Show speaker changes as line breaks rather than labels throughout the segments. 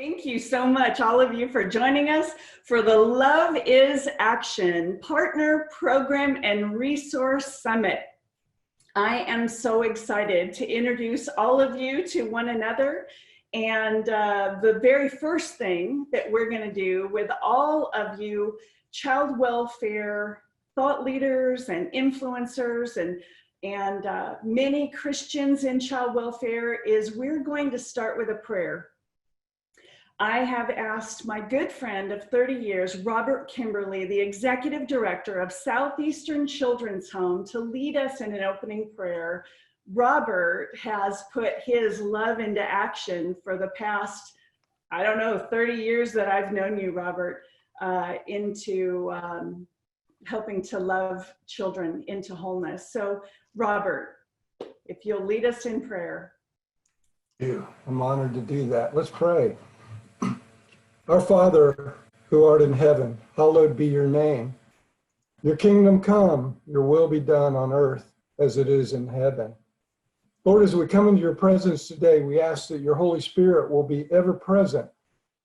Thank you so much, all of you, for joining us for the Love is Action Partner Program and Resource Summit. I am so excited to introduce all of you to one another. And the very first thing that we're going to do with all of you child welfare thought leaders and influencers and many Christians in child welfare is we're going to start with a prayer. I have asked my good friend of 30 years, Robert Kimberly, the Executive Director of Southeastern Children's Home, to lead us in an opening prayer. Robert has put his love into action for the past, 30 years that I've known you, Robert, into helping to love children into wholeness. So, Robert, if you'll lead us in prayer.
Thank you. I'm honored to do that. Let's pray. Our Father, who art in heaven, hallowed be your name. Your kingdom come, your will be done on earth as it is in heaven. Lord, as we come into your presence today, we ask that your Holy Spirit will be ever present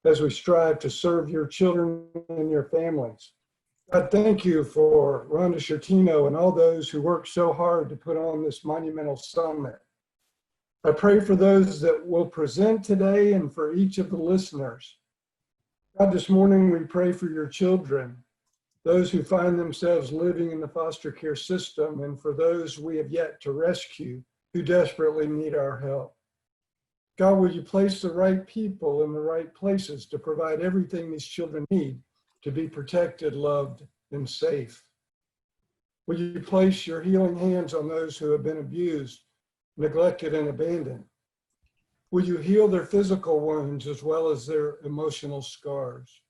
as we strive to serve your children and your families. God, thank you for Rhonda Schertino and all those who worked so hard to put on this monumental summit. I pray for those that will present today and for each of the listeners. God, this morning we pray for your children, those who find themselves living in the foster care system, and for those we have yet to rescue who desperately need our help. God, will you place the right people in the right places to provide everything these children need to be protected, loved, and safe? Will you place your healing hands on those who have been abused, neglected, and abandoned? Will you heal their physical wounds as well as their emotional scars?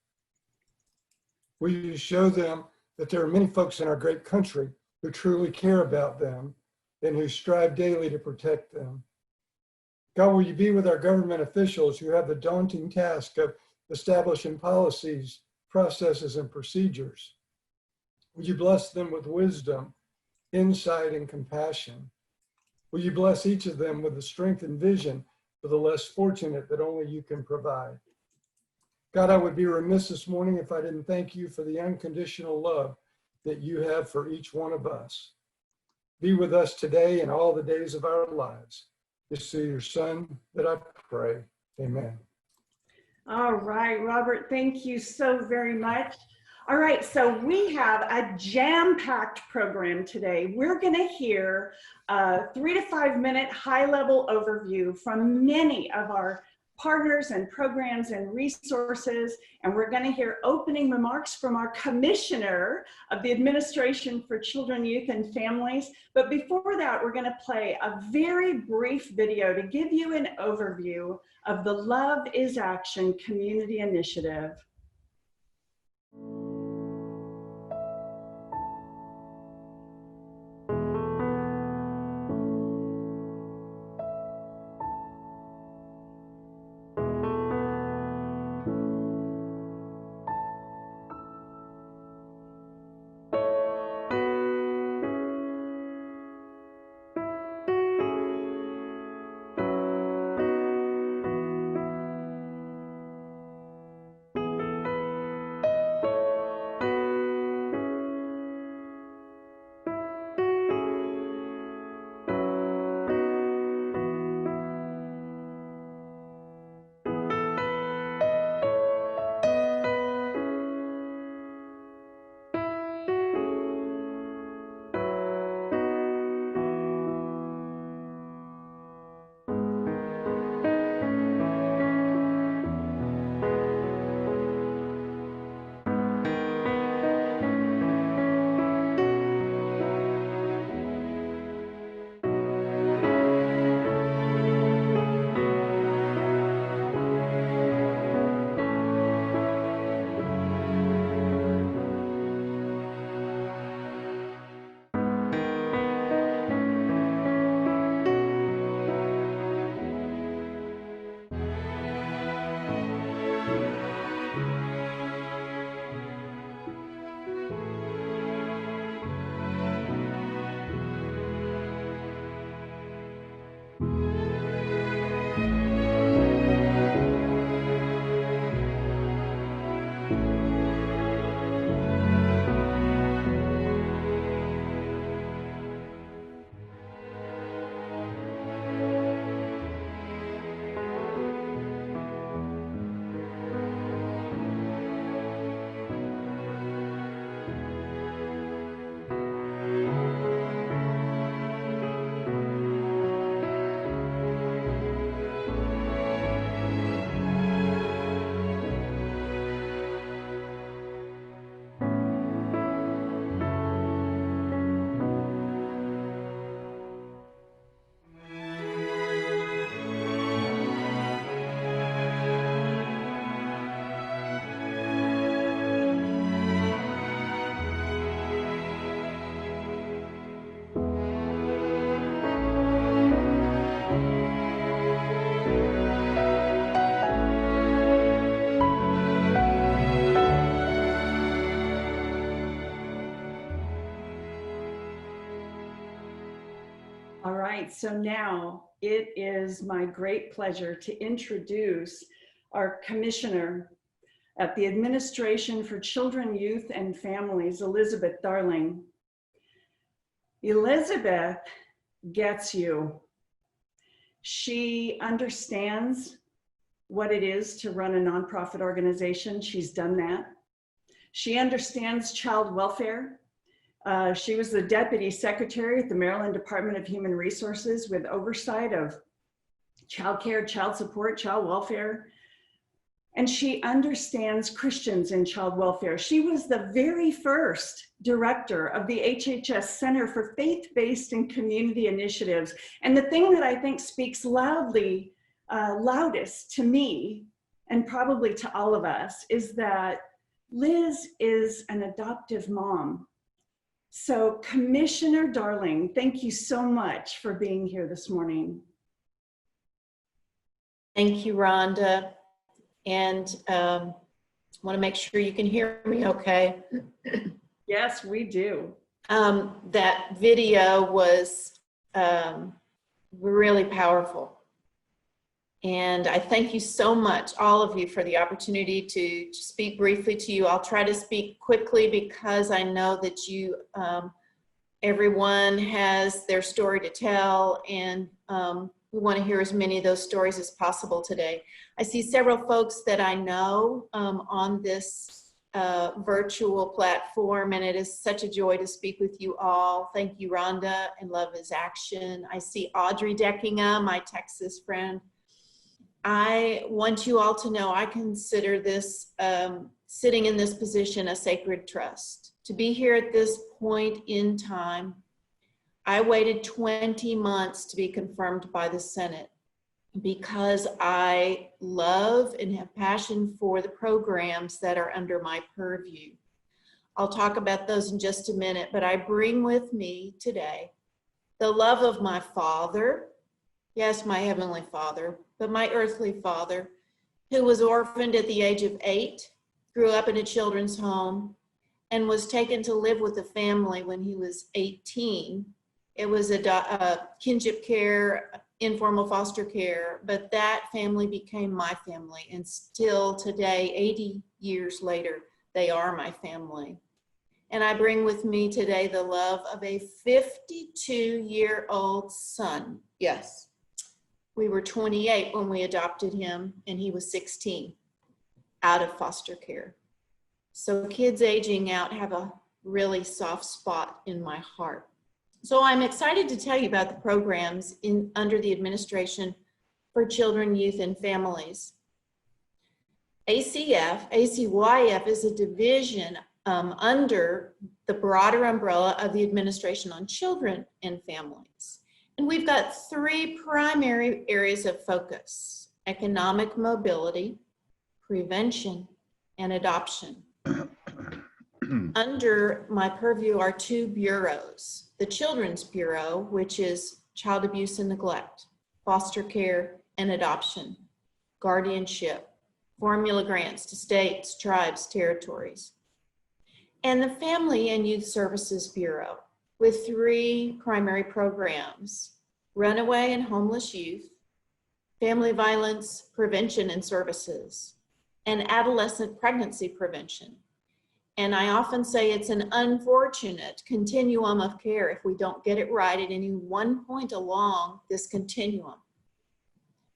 Will you show them that there are many folks in our great country who truly care about them and who strive daily to protect them? God, will you be with our government officials who have the daunting task of establishing policies, processes, and procedures? Will you bless them with wisdom, insight, and compassion? Will you bless each of them with the strength and vision for the less fortunate that only you can provide? God, I would be remiss this morning if I didn't thank you for the unconditional love that you have for each one of us. Be with us today and all the days of our lives. It's through your Son that I pray. Amen.
All right, Robert, thank you so very much. All right, so we have a jam-packed program today. We're going to hear a 3 to 5 minute high-level overview from many of our partners and programs and resources, and we're going to hear opening remarks from our Commissioner of the Administration for Children, Youth, and Families. But before that, we're going to play a very brief video to give you an overview of the Love is Action Community Initiative. right, so now it is my great pleasure to introduce our commissioner at the Administration for Children, Youth, and Families, Elizabeth Darling. Elizabeth gets you. She understands what it is to run a nonprofit organization. She's done that. She understands child welfare. She was the Deputy Secretary at the Maryland Department of Human Resources with oversight of child care, child support, child welfare. And she understands Christians in child welfare. She was the very first director of the HHS Center for Faith-Based and Community Initiatives. And the thing that I think speaks loudest to me, and probably to all of us, is that Liz is an adoptive mom. So Commissioner Darling, thank you so much for being here this morning.
Thank you, Rhonda. And I want to make sure you can hear me okay.
Yes, we do.
That video was really powerful. And I thank you so much, all of you, for the opportunity to speak briefly to you. I'll try to speak quickly because I know that you, everyone has their story to tell, and we want to hear as many of those stories as possible today. I see several folks that I know on this virtual platform, and it is such a joy to speak with you all. Thank you, Rhonda, and Love is Action. I see Audrey Deckingham, my Texas friend. I want you all to know I consider this, sitting in this position, a sacred trust. To be here at this point in time, I waited 20 months to be confirmed by the Senate because I love and have passion for the programs that are under my purview. I'll talk about those in just a minute, but I bring with me today the love of my father, yes, my heavenly father, but my earthly father, who was orphaned at the age of 8, grew up in a children's home, and was taken to live with a family when he was 18. It was a kinship care, informal foster care, but that family became my family, and still today, 80 years later, they are my family. And I bring with me today the love of a 52-year-old son. Yes, we were 28 when we adopted him, and he was 16 out of foster care. So kids aging out have a really soft spot in my heart. So I'm excited to tell you about the programs under the Administration for Children, Youth, and Families. ACYF is a division under the broader umbrella of the Administration on Children and Families. And we've got 3 primary areas of focus: economic mobility, prevention, and adoption. Under my purview are 2 bureaus: the Children's Bureau, which is child abuse and neglect, foster care and adoption, guardianship, formula grants to states, tribes, territories, and the Family and Youth Services Bureau, with 3 primary programs: runaway and homeless youth, family violence prevention and services, and adolescent pregnancy prevention. And I often say it's an unfortunate continuum of care if we don't get it right at any one point along this continuum.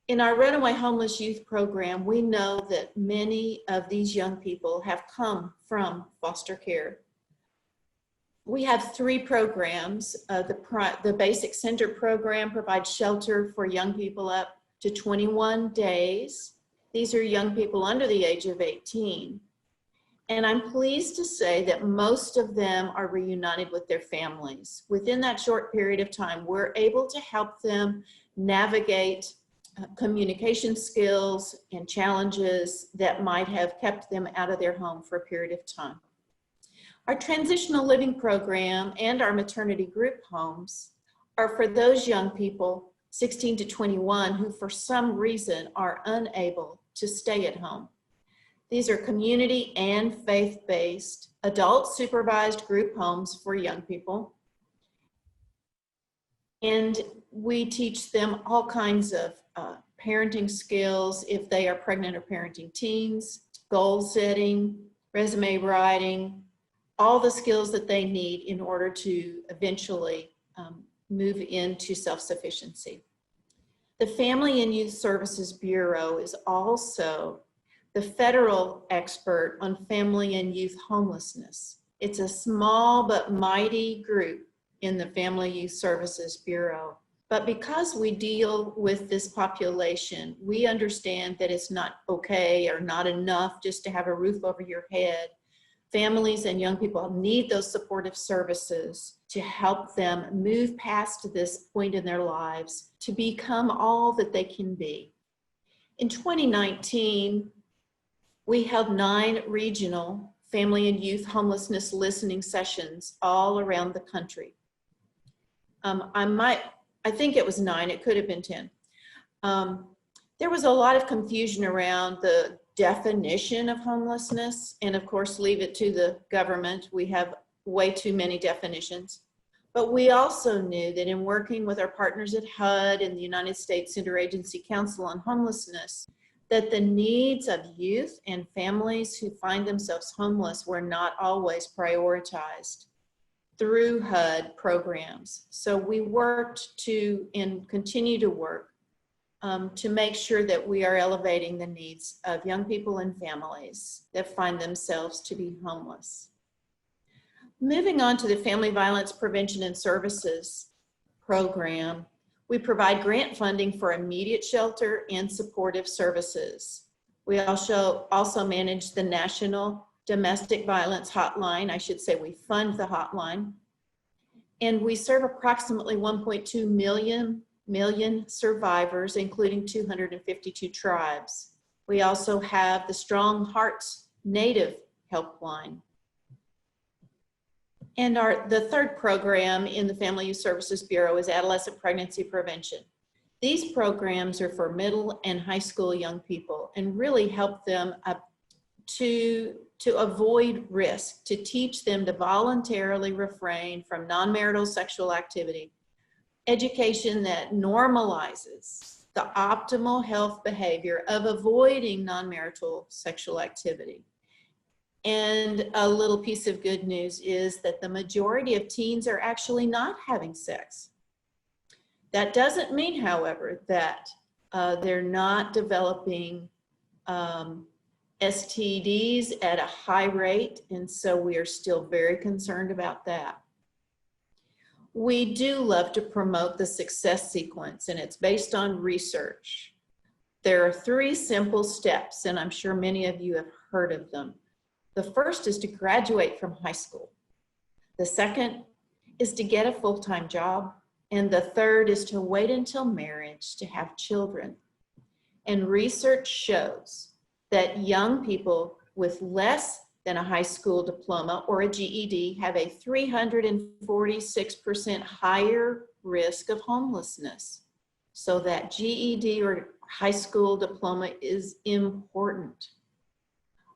In our runaway homeless youth program, we know that many of these young people have come from foster care. We have 3 programs. The Basic Center program provides shelter for young people up to 21 days. These are young people under the age of 18. And I'm pleased to say that most of them are reunited with their families. Within that short period of time, we're able to help them navigate communication skills and challenges that might have kept them out of their home for a period of time. Our transitional living program and our maternity group homes are for those young people 16 to 21 who for some reason are unable to stay at home. These are community and faith-based adult supervised group homes for young people. And we teach them all kinds of parenting skills if they are pregnant or parenting teens, goal setting, resume writing, all the skills that they need in order to eventually move into self-sufficiency. The Family and Youth Services Bureau is also the federal expert on family and youth homelessness. It's a small but mighty group in the Family Youth Services Bureau. But because we deal with this population, we understand that it's not okay or not enough just to have a roof over your head. Families and young people need those supportive services to help them move past this point in their lives to become all that they can be. In 2019, we held 9 regional family and youth homelessness listening sessions all around the country. I think it was 9, it could have been 10. There was a lot of confusion around the definition of homelessness, and of course, leave it to the government. We have way too many definitions. But we also knew that in working with our partners at HUD and the United States Interagency Council on Homelessness, that the needs of youth and families who find themselves homeless were not always prioritized through HUD programs. So we worked to, and continue to work, to make sure that we are elevating the needs of young people and families that find themselves to be homeless. Moving on to the Family Violence Prevention and Services program, we provide grant funding for immediate shelter and supportive services. We also manage the National Domestic Violence Hotline. I should say we fund the hotline. And we serve approximately 1.2 million survivors, including 252 tribes. We also have the Strong Hearts Native Helpline. And the third program in the Family Youth Services Bureau is Adolescent Pregnancy Prevention. These programs are for middle and high school young people and really help them to avoid risk, to teach them to voluntarily refrain from non-marital sexual activity, education that normalizes the optimal health behavior of avoiding non-marital sexual activity. And a little piece of good news is that the majority of teens are actually not having sex. That doesn't mean, however, that they're not developing STDs at a high rate, and so we are still very concerned about that. We do love to promote the success sequence, and it's based on research. There are 3 simple steps, and I'm sure many of you have heard of them. The first is to graduate from high school. The second is to get a full-time job. And the third is to wait until marriage to have children. And research shows that young people with less than a high school diploma or a GED have a 346% higher risk of homelessness. So that GED or high school diploma is important.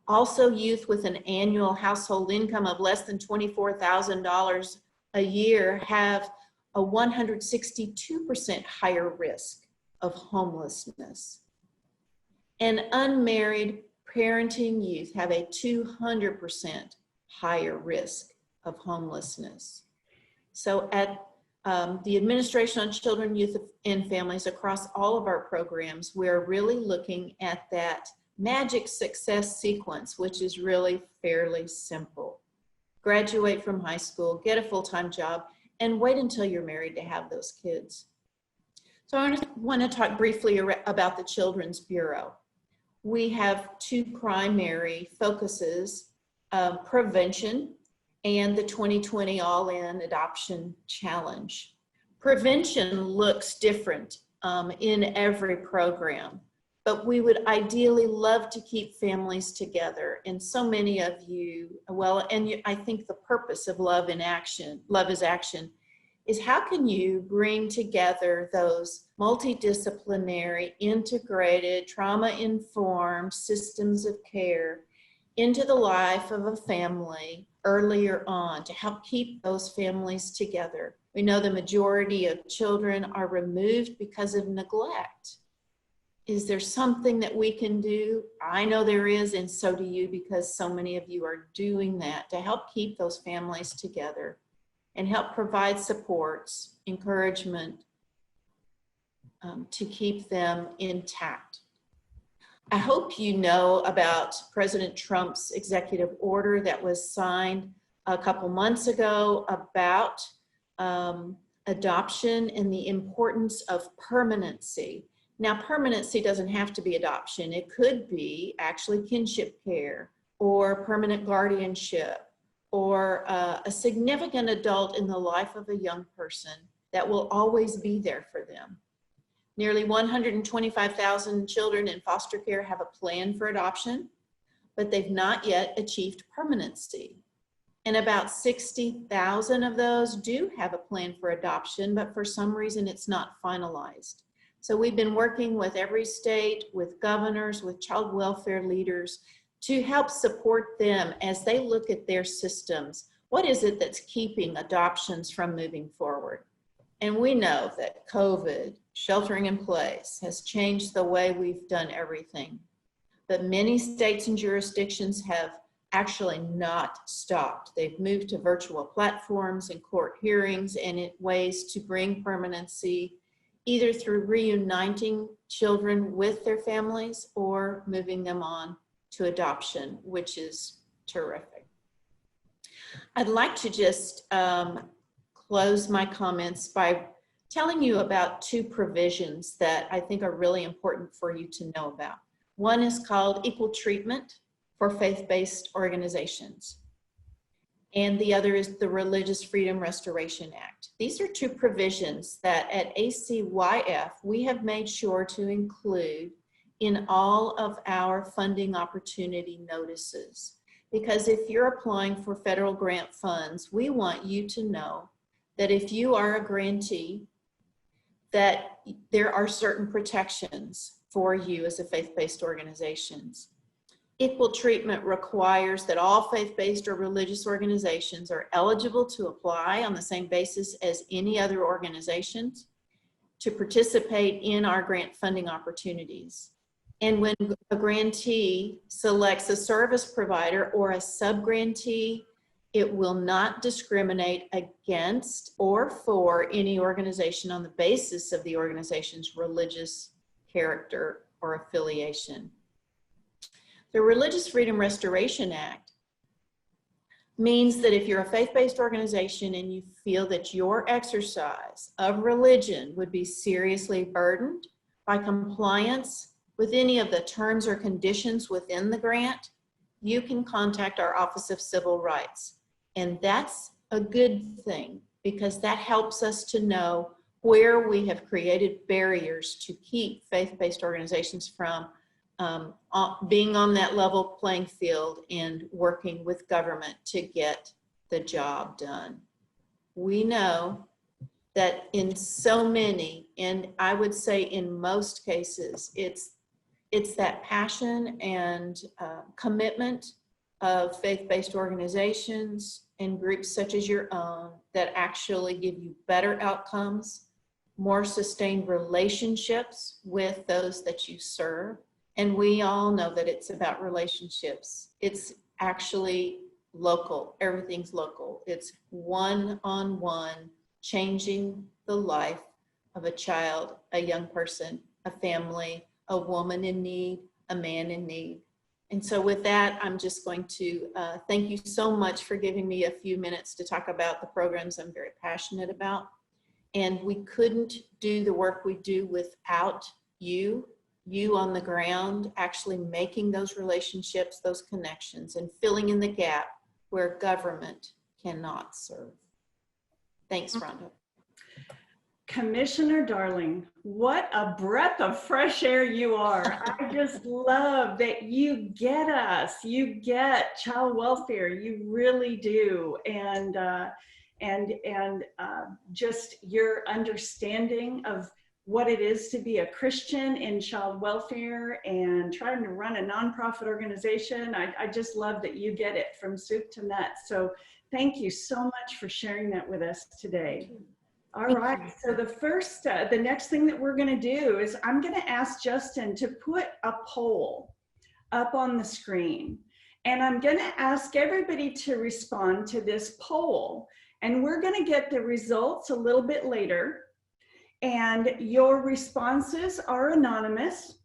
Also, youth with an annual household income of less than $24,000 a year have a 162% higher risk of homelessness. And unmarried parenting youth have a 200% higher risk of homelessness. So at the Administration on Children, Youth, and Families, across all of our programs, we're really looking at that magic success sequence, which is really fairly simple. Graduate from high school, get a full-time job, and wait until you're married to have those kids. So I want to talk briefly about the Children's Bureau. We have 2 primary focuses, prevention and the 2020 All-In Adoption Challenge. Prevention looks different in every program, but we would ideally love to keep families together. And so many of you, I think the purpose of Love is Action, is how can you bring together those multidisciplinary, integrated, trauma-informed systems of care into the life of a family earlier on to help keep those families together. We know the majority of children are removed because of neglect. Is there something that we can do? I know there is, and so do you, because so many of you are doing that to help keep those families together and help provide supports, encouragement to keep them intact. I hope you know about President Trump's executive order that was signed a couple months ago about adoption and the importance of permanency. Now, permanency doesn't have to be adoption. It could be actually kinship care or permanent guardianship or a significant adult in the life of a young person that will always be there for them. Nearly 125,000 children in foster care have a plan for adoption, but they've not yet achieved permanency. And about 60,000 of those do have a plan for adoption, but for some reason it's not finalized. So we've been working with every state, with governors, with child welfare leaders to help support them as they look at their systems. What is it that's keeping adoptions from moving forward? And we know that COVID, sheltering in place, has changed the way we've done everything. But many states and jurisdictions have actually not stopped. They've moved to virtual platforms and court hearings and in ways to bring permanency, either through reuniting children with their families or moving them on to adoption, which is terrific. I'd like to just close my comments by telling you about two provisions that I think are really important for you to know about. One is called equal treatment for faith-based organizations, and the other is the Religious Freedom Restoration Act. These are two provisions that at ACYF we have made sure to include in all of our funding opportunity notices. Because if you're applying for federal grant funds, we want you to know that if you are a grantee, that there are certain protections for you as a faith-based organizations. Equal treatment requires that all faith-based or religious organizations are eligible to apply on the same basis as any other organizations to participate in our grant funding opportunities. And when a grantee selects a service provider or a sub-grantee, it will not discriminate against or for any organization on the basis of the organization's religious character or affiliation. The Religious Freedom Restoration Act means that if you're a faith-based organization and you feel that your exercise of religion would be seriously burdened by compliance with any of the terms or conditions within the grant, you can contact our Office of Civil Rights. And that's a good thing because that helps us to know where we have created barriers to keep faith-based organizations from being on that level playing field and working with government to get the job done. We know that in so many, and I would say in most cases, it's that passion and commitment of faith-based organizations and groups such as your own that actually give you better outcomes, more sustained relationships with those that you serve. And we all know that it's about relationships. It's actually local. Everything's local. It's one-on-one, changing the life of a child, a young person, a family, a woman in need, a man in need. And so with that, I'm just going to thank you so much for giving me a few minutes to talk about the programs I'm very passionate about. And we couldn't do the work we do without you on the ground, actually making those relationships, those connections, and filling in the gap where government cannot serve. Thanks, Rhonda.
Commissioner Darling, what a breath of fresh air you are. I just love that you get us, you get child welfare, you really do. And just your understanding of what it is to be a Christian in child welfare and trying to run a nonprofit organization. I just love that you get it from soup to nuts. So thank you so much for sharing that with us today. All right, so the next thing that we're gonna do is I'm gonna ask Justin to put a poll up on the screen. And I'm gonna ask everybody to respond to this poll. And we're gonna get the results a little bit later. And your responses are anonymous.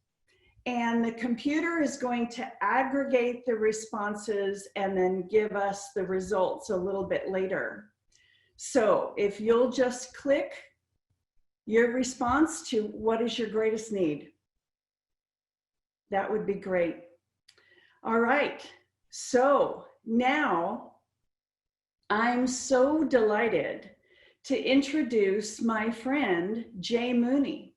And the computer is going to aggregate the responses and then give us the results a little bit later. So if you'll just click your response to what is your greatest need, that would be great. All right, so now I'm so delighted to introduce my friend, Jay Mooney.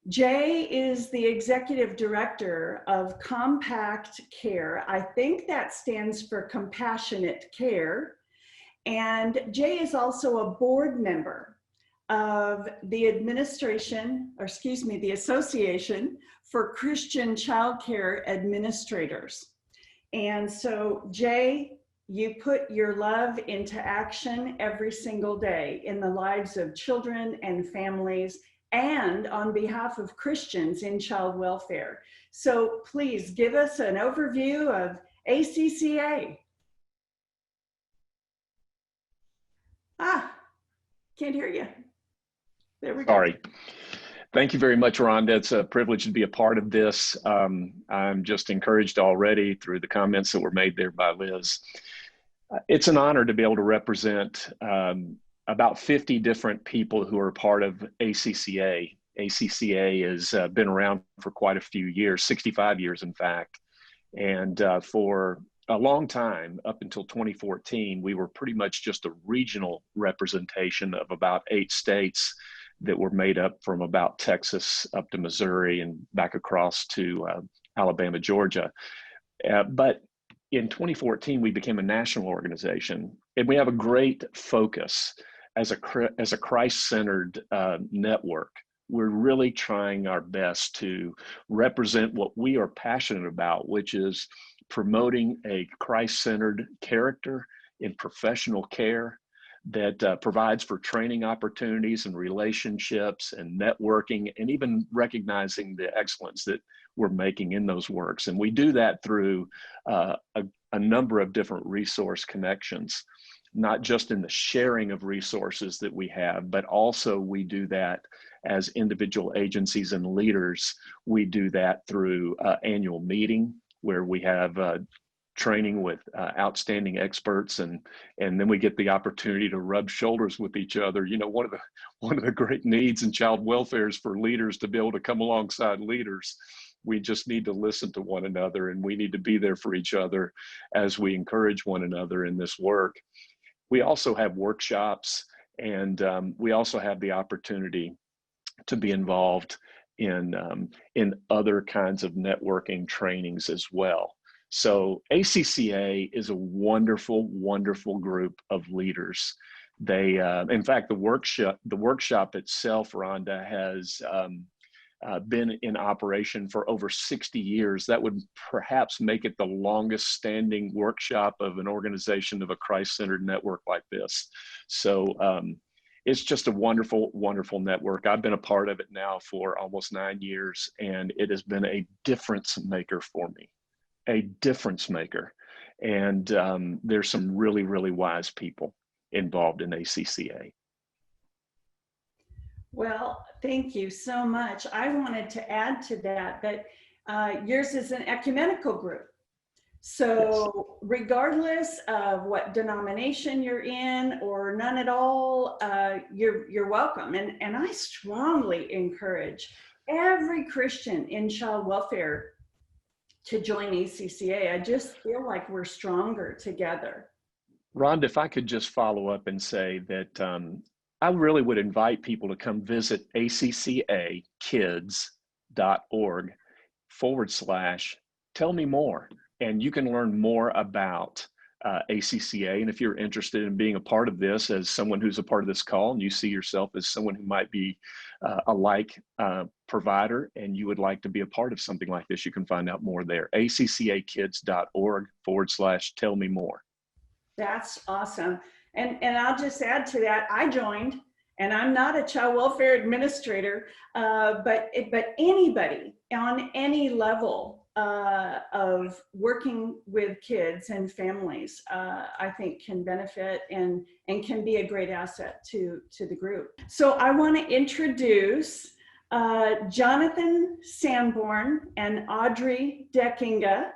Jay is the executive director of Compact Care. I think that stands for Compassionate Care. And Jay is also a board member of the the Association for Christian Childcare Administrators. And so Jay, you put your love into action every single day in the lives of children and families and on behalf of Christians in child welfare. So please give us an overview of ACCA. Can't hear you. There we go.
Sorry. Thank you very much, Rhonda. It's a privilege to be a part of this. I'm just encouraged already through the comments that were made there by Liz. It's an honor to be able to represent about 50 different people who are part of ACCA. ACCA has been around for quite a few years, 65 years in fact. And for a long time, up until 2014, we were pretty much just a regional representation of about 8 states that were made up from about Texas up to Missouri and back across to Alabama, Georgia. But in 2014, we became a national organization, and we have a great focus as a Christ-centered network. We're really trying our best to represent what we are passionate about, which is promoting a Christ-centered character in professional care that provides for training opportunities and relationships and networking, and even recognizing the excellence that we're making in those works. And we do that through a number of different resource connections, not just in the sharing of resources that we have, but also we do that as individual agencies and leaders. We do that through annual meeting where we have training with outstanding experts, and then we get the opportunity to rub shoulders with each other. You know, one of the great needs in child welfare is for leaders to be able to come alongside leaders. We just need to listen to one another, and we need to be there for each other as we encourage one another in this work. We also have workshops, and we also have the opportunity to be involved in other kinds of networking trainings as well. So ACCA is a wonderful, wonderful group of leaders. They, in fact, the workshop itself, Rhonda, has been in operation for over 60 years. That would perhaps make it the longest standing workshop of an organization of a Christ-centered network like this. So it's just a wonderful, wonderful network. I've been a part of it now for almost 9 years, and it has been a difference maker for me. A difference maker. And there's some really, really wise people involved in ACCA.
Well, thank you so much. I wanted to add to that yours is an ecumenical group. So regardless of what denomination you're in or none at all, you're welcome. And I strongly encourage every Christian in child welfare to join ACCA. I just feel like we're stronger together.
Rhonda, if I could just follow up and say that I really would invite people to come visit acckids.org/tell me more. And you can learn more about ACCA. And if you're interested in being a part of this as someone who's a part of this call, and you see yourself as someone who might be a like provider and you would like to be a part of something like this, you can find out more there. acckids.org/tell me more.
That's awesome. And I'll just add to that, I joined, and I'm not a child welfare administrator, but anybody on any level of working with kids and families, I think can benefit and can be a great asset to the group. So I want to introduce Jonathan Sanborn and Audrey Deckinga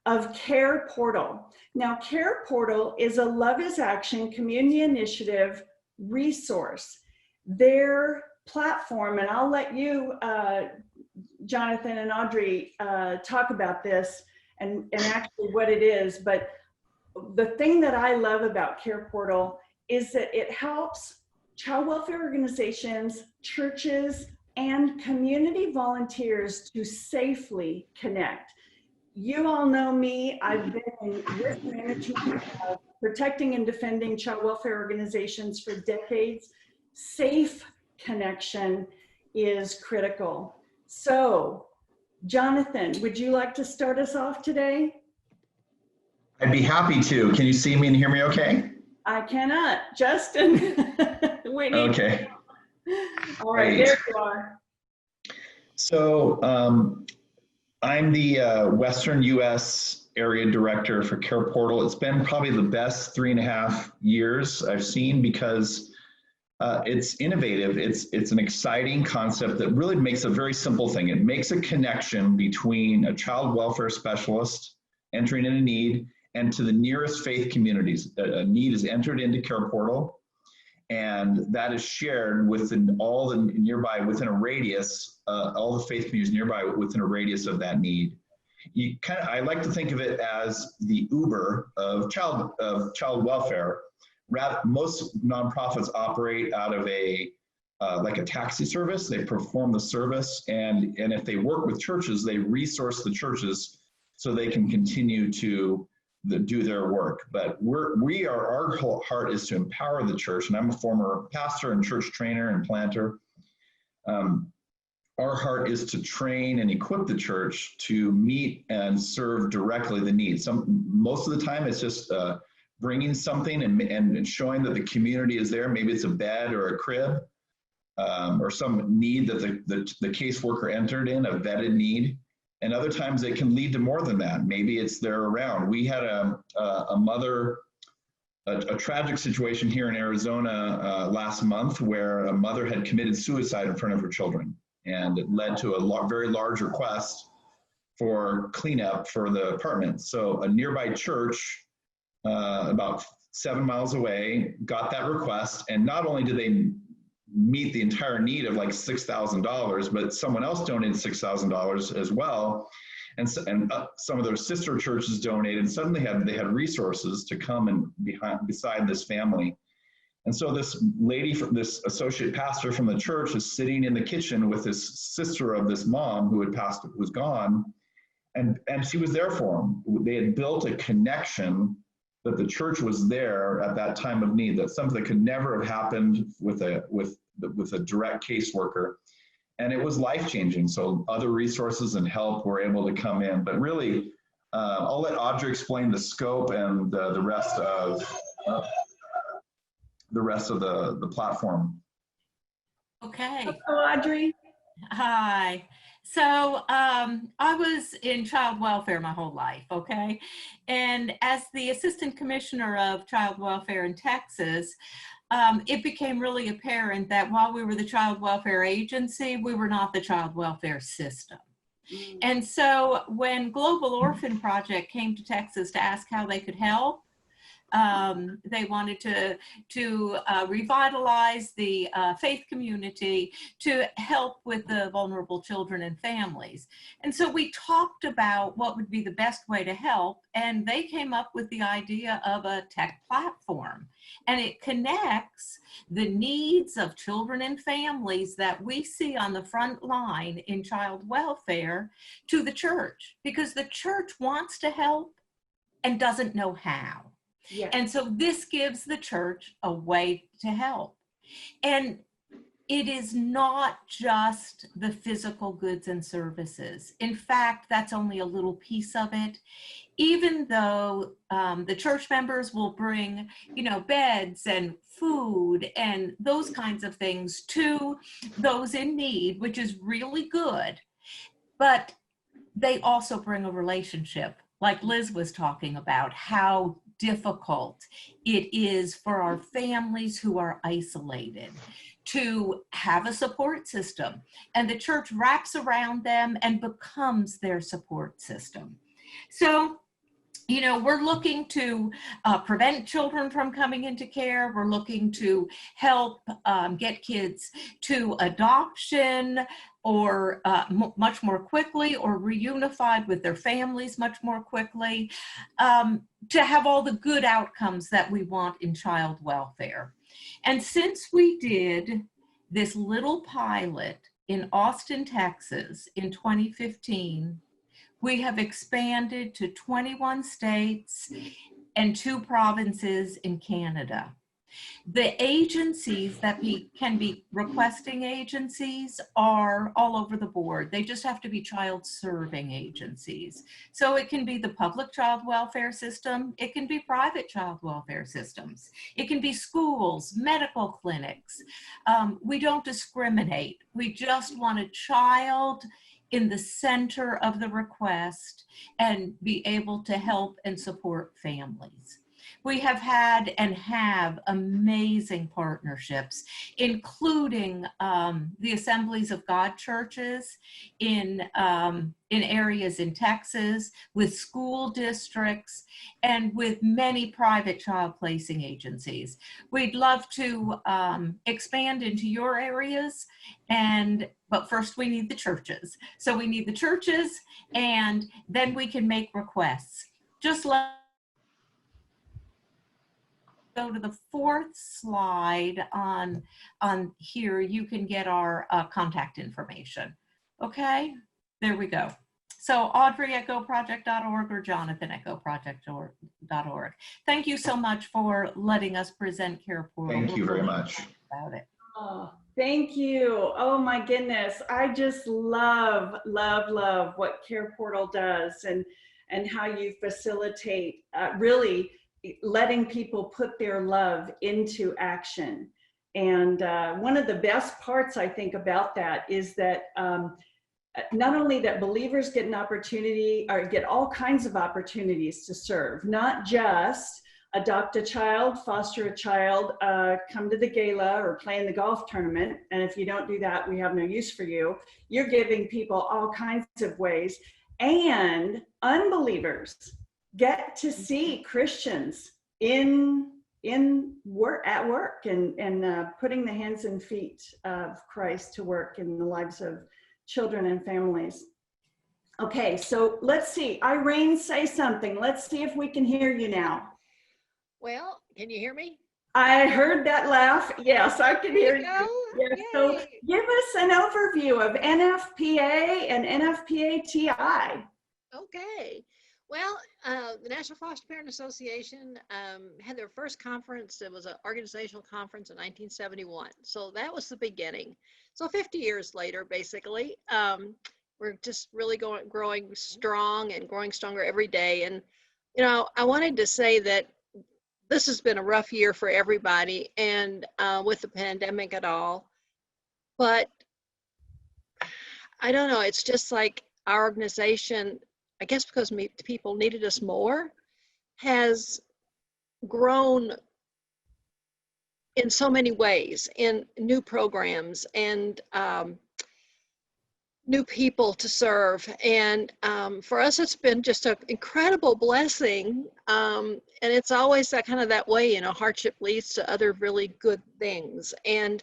of Care Portal. Now, Care Portal is a Love is Action community initiative resource. Their platform, and I'll let you, Jonathan and Audrey, talk about this and actually what it is, but the thing that I love about Care Portal is that it helps child welfare organizations, churches, and community volunteers to safely connect. You all know me. I've been in risk management, protecting and defending child welfare organizations for decades. Safe connection is critical. So, Jonathan, would you like to start us off today?
I'd be happy to. Can you see me and hear me okay?
I cannot. Justin, we need.
Okay.
All right,
Great.
there you are.
So I'm the Western US Area Director for Care Portal. It's been probably the best 3.5 years I've seen because it's innovative. It's an exciting concept that really makes a very simple thing. It makes a connection between a child welfare specialist entering in a need and to the nearest faith communities. A need is entered into Care Portal, and that is shared within all the nearby, within a radius, all the faith communities nearby within a radius of that need. I like to think of it as the Uber of child welfare. Most nonprofits operate out of like a taxi service. They perform the service, and if they work with churches, they resource the churches so they can continue to do their work. But our whole heart is to empower the church, and I'm a former pastor and church trainer and planter. Our heart is to train and equip the church to meet and serve directly the needs. Most of the time it's just bringing something and showing that the community is there. Maybe it's a bed or a crib or some need that the caseworker entered in, a vetted need. And other times it can lead to more than that. Maybe it's they're around. We had a mother, a tragic situation here in Arizona last month where a mother had committed suicide in front of her children. And it led to a very large request for cleanup for the apartment. So a nearby church about 7 miles away got that request, and not only did they meet the entire need of like $6,000, but someone else donated $6,000 as well, and some of their sister churches donated. And suddenly they had resources to come and beside this family. And so this lady, this associate pastor from the church, is sitting in the kitchen with this sister of this mom who had passed, who was gone, and she was there for them. They had built a connection that the church was there at that time of need. That's something that could never have happened with a direct caseworker, and it was life-changing. So other resources and help were able to come in. But really, I'll let Audrey explain the scope and the rest of the platform.
Okay.
Hello, Audrey.
Hi. So I was in child welfare my whole life, okay? And as the Assistant Commissioner of Child Welfare in Texas, it became really apparent that while we were the Child Welfare Agency, we were not the child welfare system. And so when Global Orphan Project came to Texas to ask how they could help, they wanted to revitalize the faith community to help with the vulnerable children and families. And so we talked about what would be the best way to help, and they came up with the idea of a tech platform. And it connects the needs of children and families that we see on the front line in child welfare to the church, because the church wants to help and doesn't know how.
Yeah.
And so this gives the church a way to help. And it is not just the physical goods and services. In fact, that's only a little piece of it. Even though the church members will bring, beds and food and those kinds of things to those in need, which is really good, but they also bring a relationship. Like Liz was talking about, how difficult it is for our families who are isolated to have a support system. And the church wraps around them and becomes their support system. So, we're looking to prevent children from coming into care. We're looking to help get kids to adoption or much more quickly, or reunified with their families much more quickly, to have all the good outcomes that we want in child welfare. And since we did this little pilot in Austin, Texas in 2015, we have expanded to 21 states and 2 provinces in Canada. The agencies that can be requesting agencies are all over the board. They just have to be child serving agencies. So it can be the public child welfare system. It can be private child welfare systems. It can be schools, medical clinics. We don't discriminate. We just want a child in the center of the request and be able to help and support families. We have had and have amazing partnerships, including the Assemblies of God churches in areas in Texas, with school districts, and with many private child placing agencies. We'd love to expand into your areas, but first we need the churches. So we need the churches, and then we can make requests. Just go to the 4th slide on here. You can get our contact information. Okay, there we go. So Audrey at goproject.org or Jonathan at goproject.org. Thank you so much for letting us present Care Portal.
Thank you very much.
About it.
Oh, thank you. Oh my goodness. I just love what Care Portal does, and how you facilitate really letting people put their love into action. And one of the best parts, I think, about that is that not only that believers get an opportunity, or get all kinds of opportunities to serve, not just adopt a child, foster a child, come to the gala or play in the golf tournament. And if you don't do that, we have no use for you. You're giving people all kinds of ways. And unbelievers get to see Christians at work and putting the hands and feet of Christ to work in the lives of children and families. Okay, so let's see. Irene, say something. Let's see if we can hear you now.
Well, can you hear me?
I heard that laugh. Yes, I can hear you. Yes, so give us an overview of NFPA and NFPA-TI.
Okay. Well, the National Foster Parent Association had their first conference. It was an organizational conference in 1971. So that was the beginning. So 50 years later, basically, we're just really growing strong and growing stronger every day. And, I wanted to say that this has been a rough year for everybody, and with the pandemic and all. But I don't know, it's just like our organization, I guess because people needed us more, has grown in so many ways, in new programs and new people to serve. And for us, it's been just an incredible blessing. And it's always that way, hardship leads to other really good things. And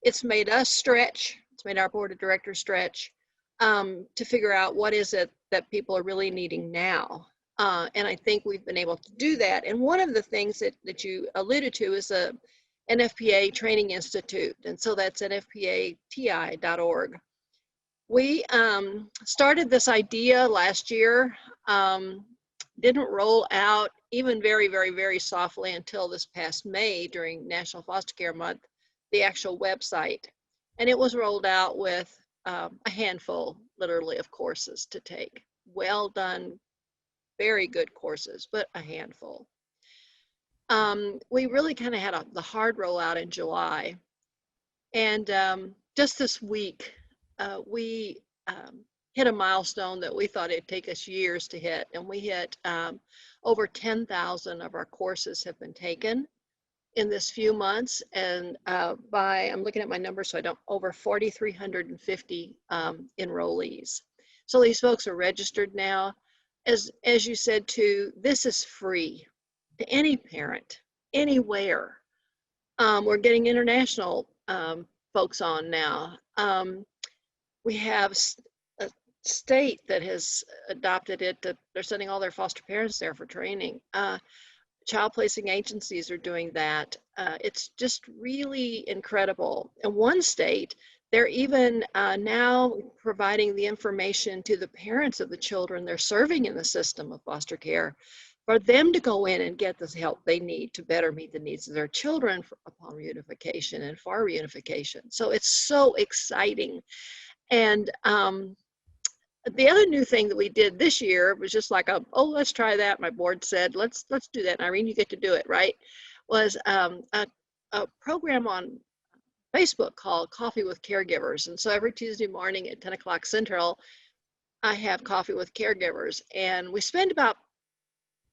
it's made us stretch. It's made our board of directors stretch to figure out what is it that people are really needing now. And I think we've been able to do that. And one of the things that you alluded to is a NFPA Training Institute. And so that's nfpati.org. We started this idea last year, didn't roll out even very, very, very softly until this past May during National Foster Care Month, the actual website. And it was rolled out with a handful, literally, of courses to take. Well done, very good courses, but a handful. We really kind of had the hard rollout in July. And just this week, we hit a milestone that we thought it'd take us years to hit. And we hit over 10,000 of our courses have been taken in this few months. And I'm looking at my numbers, so I don't, over 4,350 enrollees. So these folks are registered now. As you said too, this is free to any parent, anywhere. We're getting international folks on now. We have a state that has adopted it, that they're sending all their foster parents there for training. Child placing agencies are doing that. It's just really incredible. In one state, they're even now providing the information to the parents of the children they're serving in the system of foster care for them to go in and get the help they need to better meet the needs of their children upon reunification and for reunification. So it's so exciting. And the other new thing that we did this year was just like, oh, let's try that. My board said, let's do that. And Irene, you get to do it, right? Was a program on Facebook called Coffee with Caregivers. And so every Tuesday morning at 10 o'clock Central, I have Coffee with Caregivers. And we spend about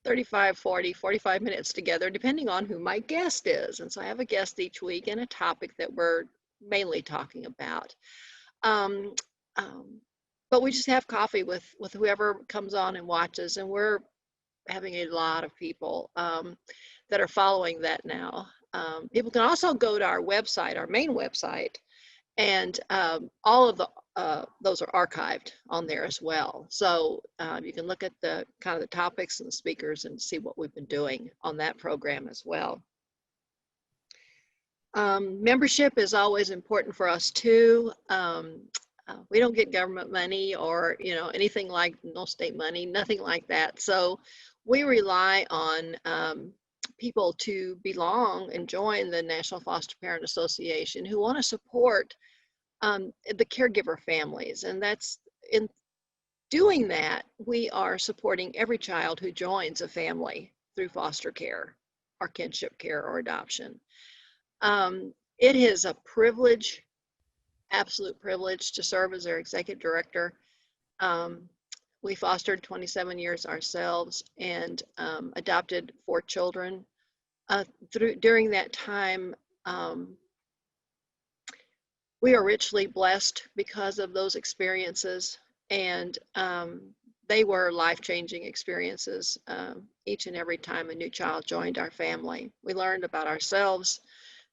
35, 40, 45 minutes together, depending on who my guest is. And so I have a guest each week and a topic that we're mainly talking about. But we just have coffee with whoever comes on and watches, and we're having a lot of people that are following that now. People can also go to our website, our main website, and all of those are archived on there as well. So you can look at the kind of the topics and the speakers and see what we've been doing on that program as well. Membership is always important for us too. We don't get government money or anything like no state money, nothing like that. So we rely on people to belong and join the National Foster Parent Association who want to support the caregiver families. And that's in doing that, we are supporting every child who joins a family through foster care or kinship care or adoption. It is a privilege, absolute privilege, to serve as their executive director. We fostered 27 years ourselves and adopted 4 children. During that time, we are richly blessed because of those experiences, and they were life-changing experiences each and every time a new child joined our family. We learned about ourselves,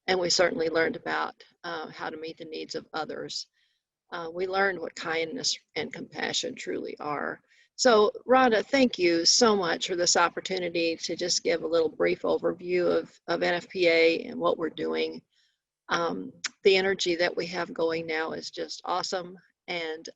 and we certainly learned about how to meet the needs of others. We learned what kindness and compassion truly are. So Rhonda, thank you so much for this opportunity to just give a little brief overview of NFPA and what we're doing. The energy that we have going now is just awesome, and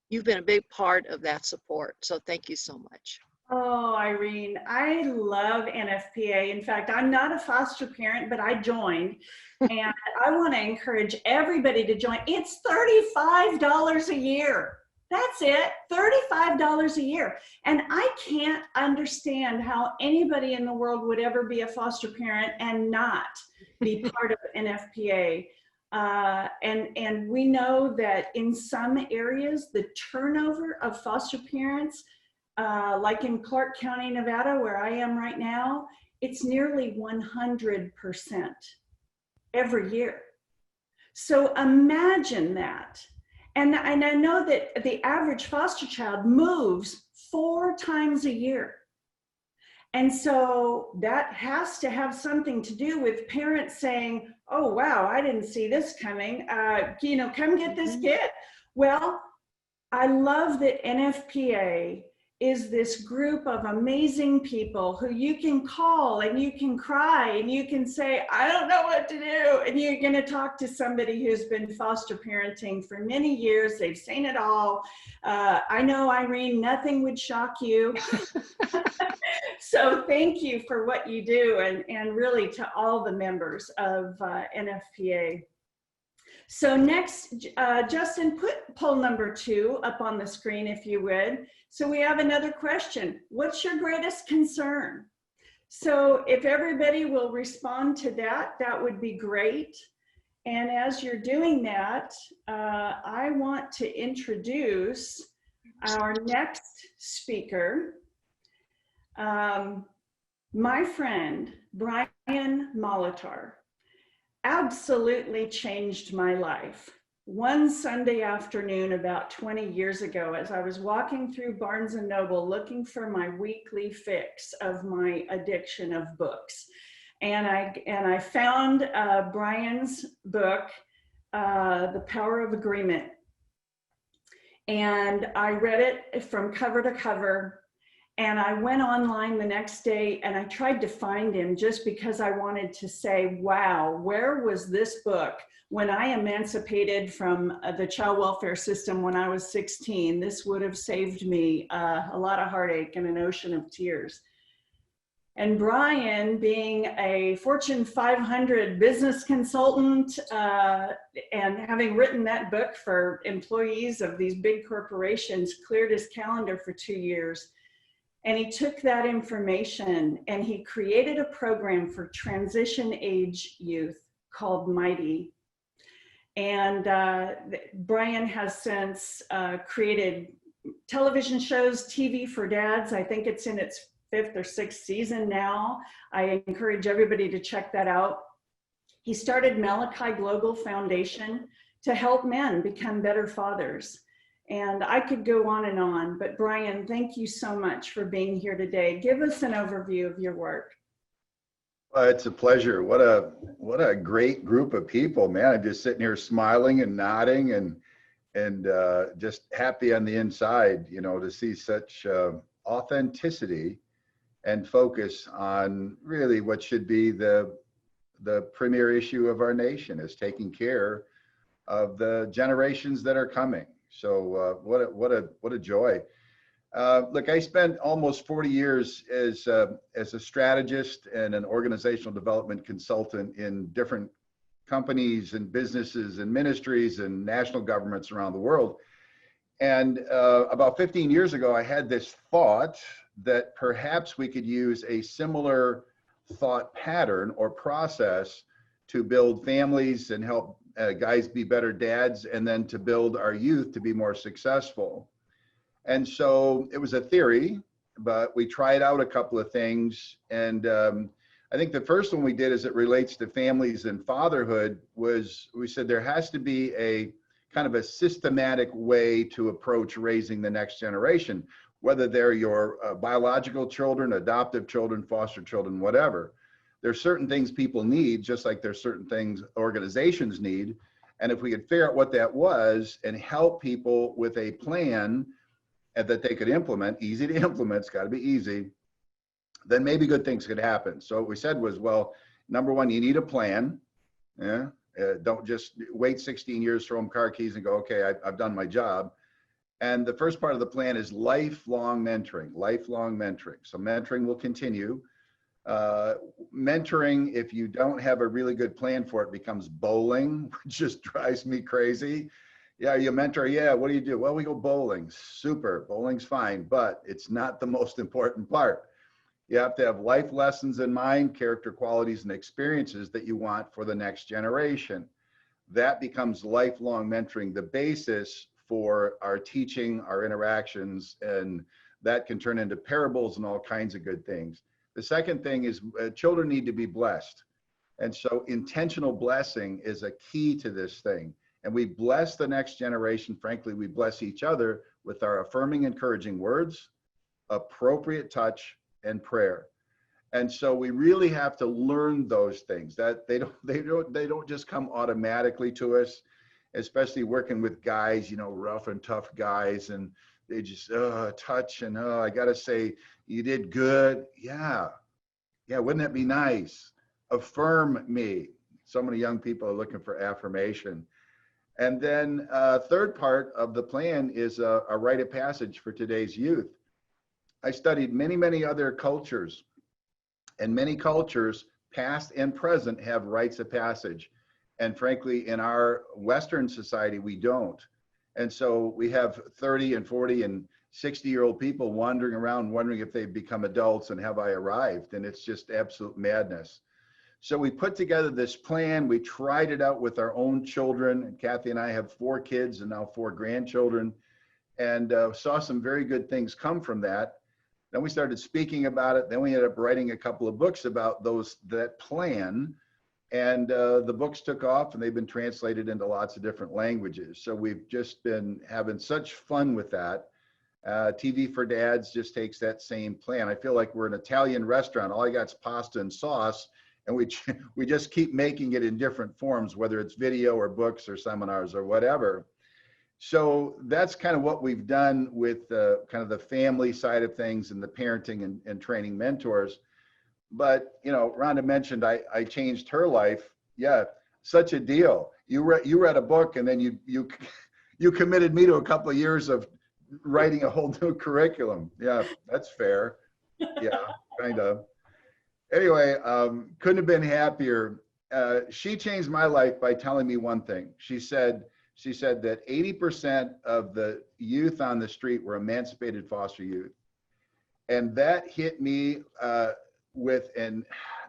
you've been a big part of that support. So thank you so much.
Oh, Irene, I love NFPA. In fact, I'm not a foster parent, but I joined, and I want to encourage everybody to join. It's $35 a year. That's it, $35 a year. And I can't understand how anybody in the world would ever be a foster parent and not be part of NFPA. And we know that in some areas, the turnover of foster parents, like in Clark County, Nevada, where I am right now, it's nearly 100% every year. So imagine that. And I know that the average foster child moves 4 times a year. And so that has to have something to do with parents saying, oh, wow, I didn't see this coming. Come get this kid. Well, I love that NFPA is this group of amazing people who you can call and you can cry and you can say, I don't know what to do. And you're going to talk to somebody who's been foster parenting for many years. They've seen it all. I know, Irene, nothing would shock you. So thank you for what you do, and really to all the members of NFPA. So next, Justin, put poll number 2 up on the screen if you would. So we have another question. What's your greatest concern? So if everybody will respond to that, that would be great. And as you're doing that, I want to introduce our next speaker. My friend, Brian Molitor, absolutely changed my life. One Sunday afternoon about 20 years ago, as I was walking through Barnes and Noble looking for my weekly fix of my addiction of books. And I found Brian's book, The Power of Agreement. And I read it from cover to cover. And I went online the next day and I tried to find him just because I wanted to say, wow, where was this book when I emancipated from the child welfare system when I was 16? This would have saved me a lot of heartache and an ocean of tears. And Brian, being a Fortune 500 business consultant and having written that book for employees of these big corporations, cleared his calendar for 2 years. And he took that information and he created a program for transition age youth called Mighty. And Brian has since created television shows, TV for dads. I think it's in its 5th or 6th season now. I encourage everybody to check that out. He started Malachi Global Foundation to help men become better fathers. And I could go on, but Brian, thank you so much for being here today. Give us an overview of your work.
It's a pleasure. What a great group of people, man. I'm just sitting here smiling and nodding and just happy on the inside, you know, to see such authenticity and focus on really what should be the premier issue of our nation, is taking care of the generations that are coming. So what a joy. Look, I spent almost 40 years as a strategist and an organizational development consultant in different companies and businesses and ministries and national governments around the world. And about 15 years ago, I had this thought that perhaps we could use a similar thought pattern or process to build families and help guys be better dads, and then to build our youth to be more successful. And so it was a theory, but we tried out a couple of things. And I think the first one we did as it relates to families and fatherhood was, we said there has to be a kind of a systematic way to approach raising the next generation, whether they're your biological children, adoptive children, foster children, whatever. There's certain things people need, just like there's certain things organizations need. And if we could figure out what that was and help people with a plan that they could implement, easy to implement, it's got to be easy, then maybe good things could happen. So what we said was, well, number one, you need a plan. Yeah. Don't just wait 16 years, throw them car keys and go, okay, I've done my job. And the first part of the plan is lifelong mentoring, lifelong mentoring. So mentoring will continue. Mentoring, if you don't have a really good plan for it, becomes bowling, which just drives me crazy. Yeah, you mentor, yeah, what do you do? Well, we go bowling. Super, bowling's fine, but it's not the most important part. You have to have life lessons in mind, character qualities and experiences that you want for the next generation. That becomes lifelong mentoring, the basis for our teaching, our interactions, and that can turn into parables and all kinds of good things. The second thing is children need to be blessed. And so intentional blessing is a key to this thing. And we bless the next generation. Frankly, we bless each other with our affirming, encouraging words, appropriate touch, and prayer. And so we really have to learn those things, that they don't just come automatically to us. especially working with guys, you know, rough and tough guys, and they just touch and I gotta say, you did good. Yeah, wouldn't that be nice? Affirm me. So many young people are looking for affirmation. And then third part of the plan is a rite of passage for today's youth. I studied many other cultures, and many cultures, past and present, have rites of passage. And frankly, in our Western society, we don't. And so we have 30 and 40 and 60-year-old people wandering around wondering if they've become adults and have I arrived? And it's just absolute madness. So we put together this plan. We tried it out with our own children. Kathy and I have 4 kids and now 4 grandchildren, and saw some very good things come from that. Then we started speaking about it. Then we ended up writing a couple of books about that plan. And the books took off, and they've been translated into lots of different languages. So we've just been having such fun with that. TV for Dads just takes that same plan. I feel like we're an Italian restaurant. All I got is pasta and sauce, and we just keep making it in different forms, whether it's video or books or seminars or whatever. So that's kind of what we've done with kind of the family side of things and the parenting and training mentors. But, you know, Rhonda mentioned I changed her life. Yeah, such a deal. You read a book, and then you committed me to a couple of years of writing a whole new curriculum. Yeah, that's fair. Yeah, kind of. Anyway, couldn't have been happier. She changed my life by telling me one thing. She said that 80% of the youth on the street were emancipated foster youth. And that hit me with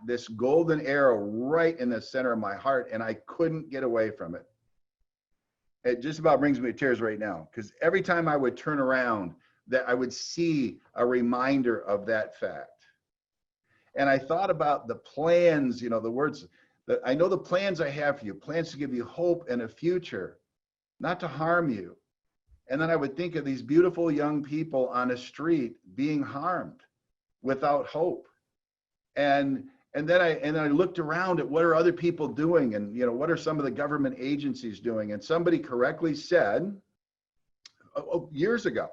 this golden arrow right in the center of my heart, and I couldn't get away from it. It just about brings me to tears right now, because every time I would turn around, that I would see a reminder of that fact. And I thought about the plans, you know, the words that I know, the plans I have for you, plans to give you hope and a future, not to harm you. And then I would think of these beautiful young people on a street being harmed without hope. And then I looked around at what are other people doing, and, you know, what are some of the government agencies doing? And somebody correctly said years ago,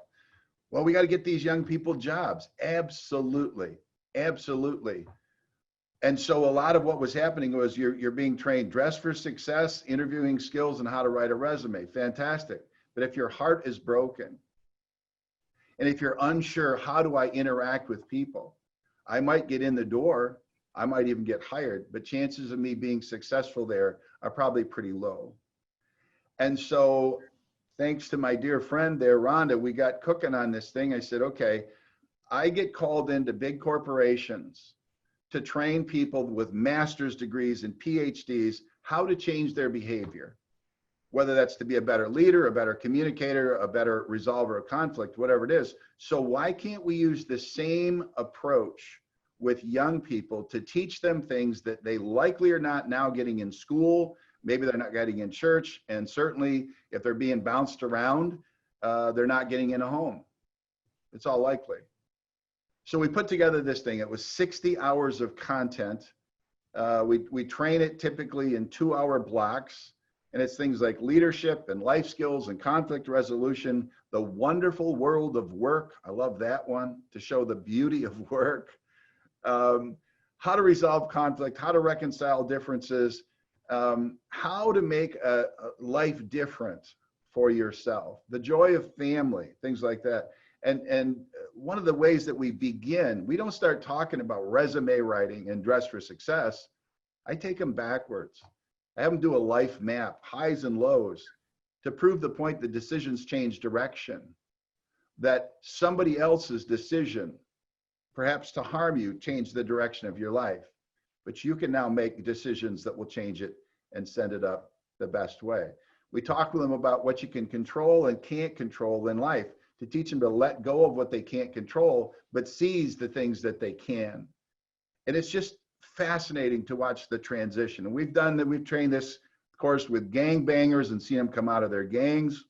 well, we got to get these young people jobs. Absolutely. Absolutely. And so a lot of what was happening was you're being trained, dress for success, interviewing skills, and how to write a resume. Fantastic. But if your heart is broken, and if you're unsure, how do I interact with people? I might get in the door, I might even get hired, but chances of me being successful there are probably pretty low. And so thanks to my dear friend there, Rhonda, we got cooking on this thing. I said, okay, I get called into big corporations to train people with master's degrees and PhDs how to change their behavior, whether that's to be a better leader, a better communicator, a better resolver of conflict, whatever it is. So why can't we use the same approach with young people to teach them things that they likely are not now getting in school, maybe they're not getting in church, and certainly if they're being bounced around, they're not getting in a home. It's all likely. So we put together this thing. It was 60 hours of content. We train it typically in 2-hour blocks. And it's things like leadership and life skills and conflict resolution, the wonderful world of work. I love that one, to show the beauty of work. How to resolve conflict, how to reconcile differences, how to make a life different for yourself, the joy of family, things like that. And one of the ways that we begin, we don't start talking about resume writing and dress for success. I take them backwards. I have them do a life map, highs and lows, to prove the point that decisions change direction, that somebody else's decision, perhaps to harm you, changed the direction of your life. But you can now make decisions that will change it and send it up the best way. We talk with them about what you can control and can't control in life, to teach them to let go of what they can't control, but seize the things that they can. And it's just fascinating to watch the transition. And we've trained this course with gangbangers and seen them come out of their gangs.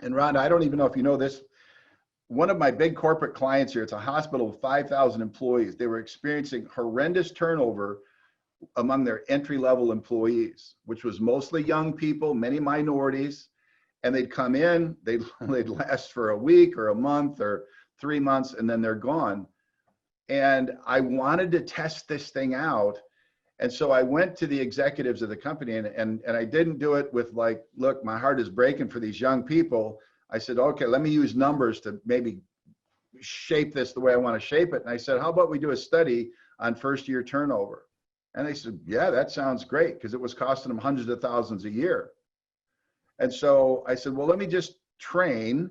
And Rhonda, I don't even know if you know this, one of my big corporate clients here, it's a hospital of 5,000 employees. They were experiencing horrendous turnover among their entry-level employees, which was mostly young people, many minorities. And they'd come in, they'd last for a week or a month or 3 months, and then they're gone. And I wanted to test this thing out. And so I went to the executives of the company, and I didn't do it with like, look, my heart is breaking for these young people. I said, okay, let me use numbers to maybe shape this the way I want to shape it. And I said, how about we do a study on first-year turnover? And they said, yeah, that sounds great, because it was costing them hundreds of thousands a year. And so I said, well, let me just train,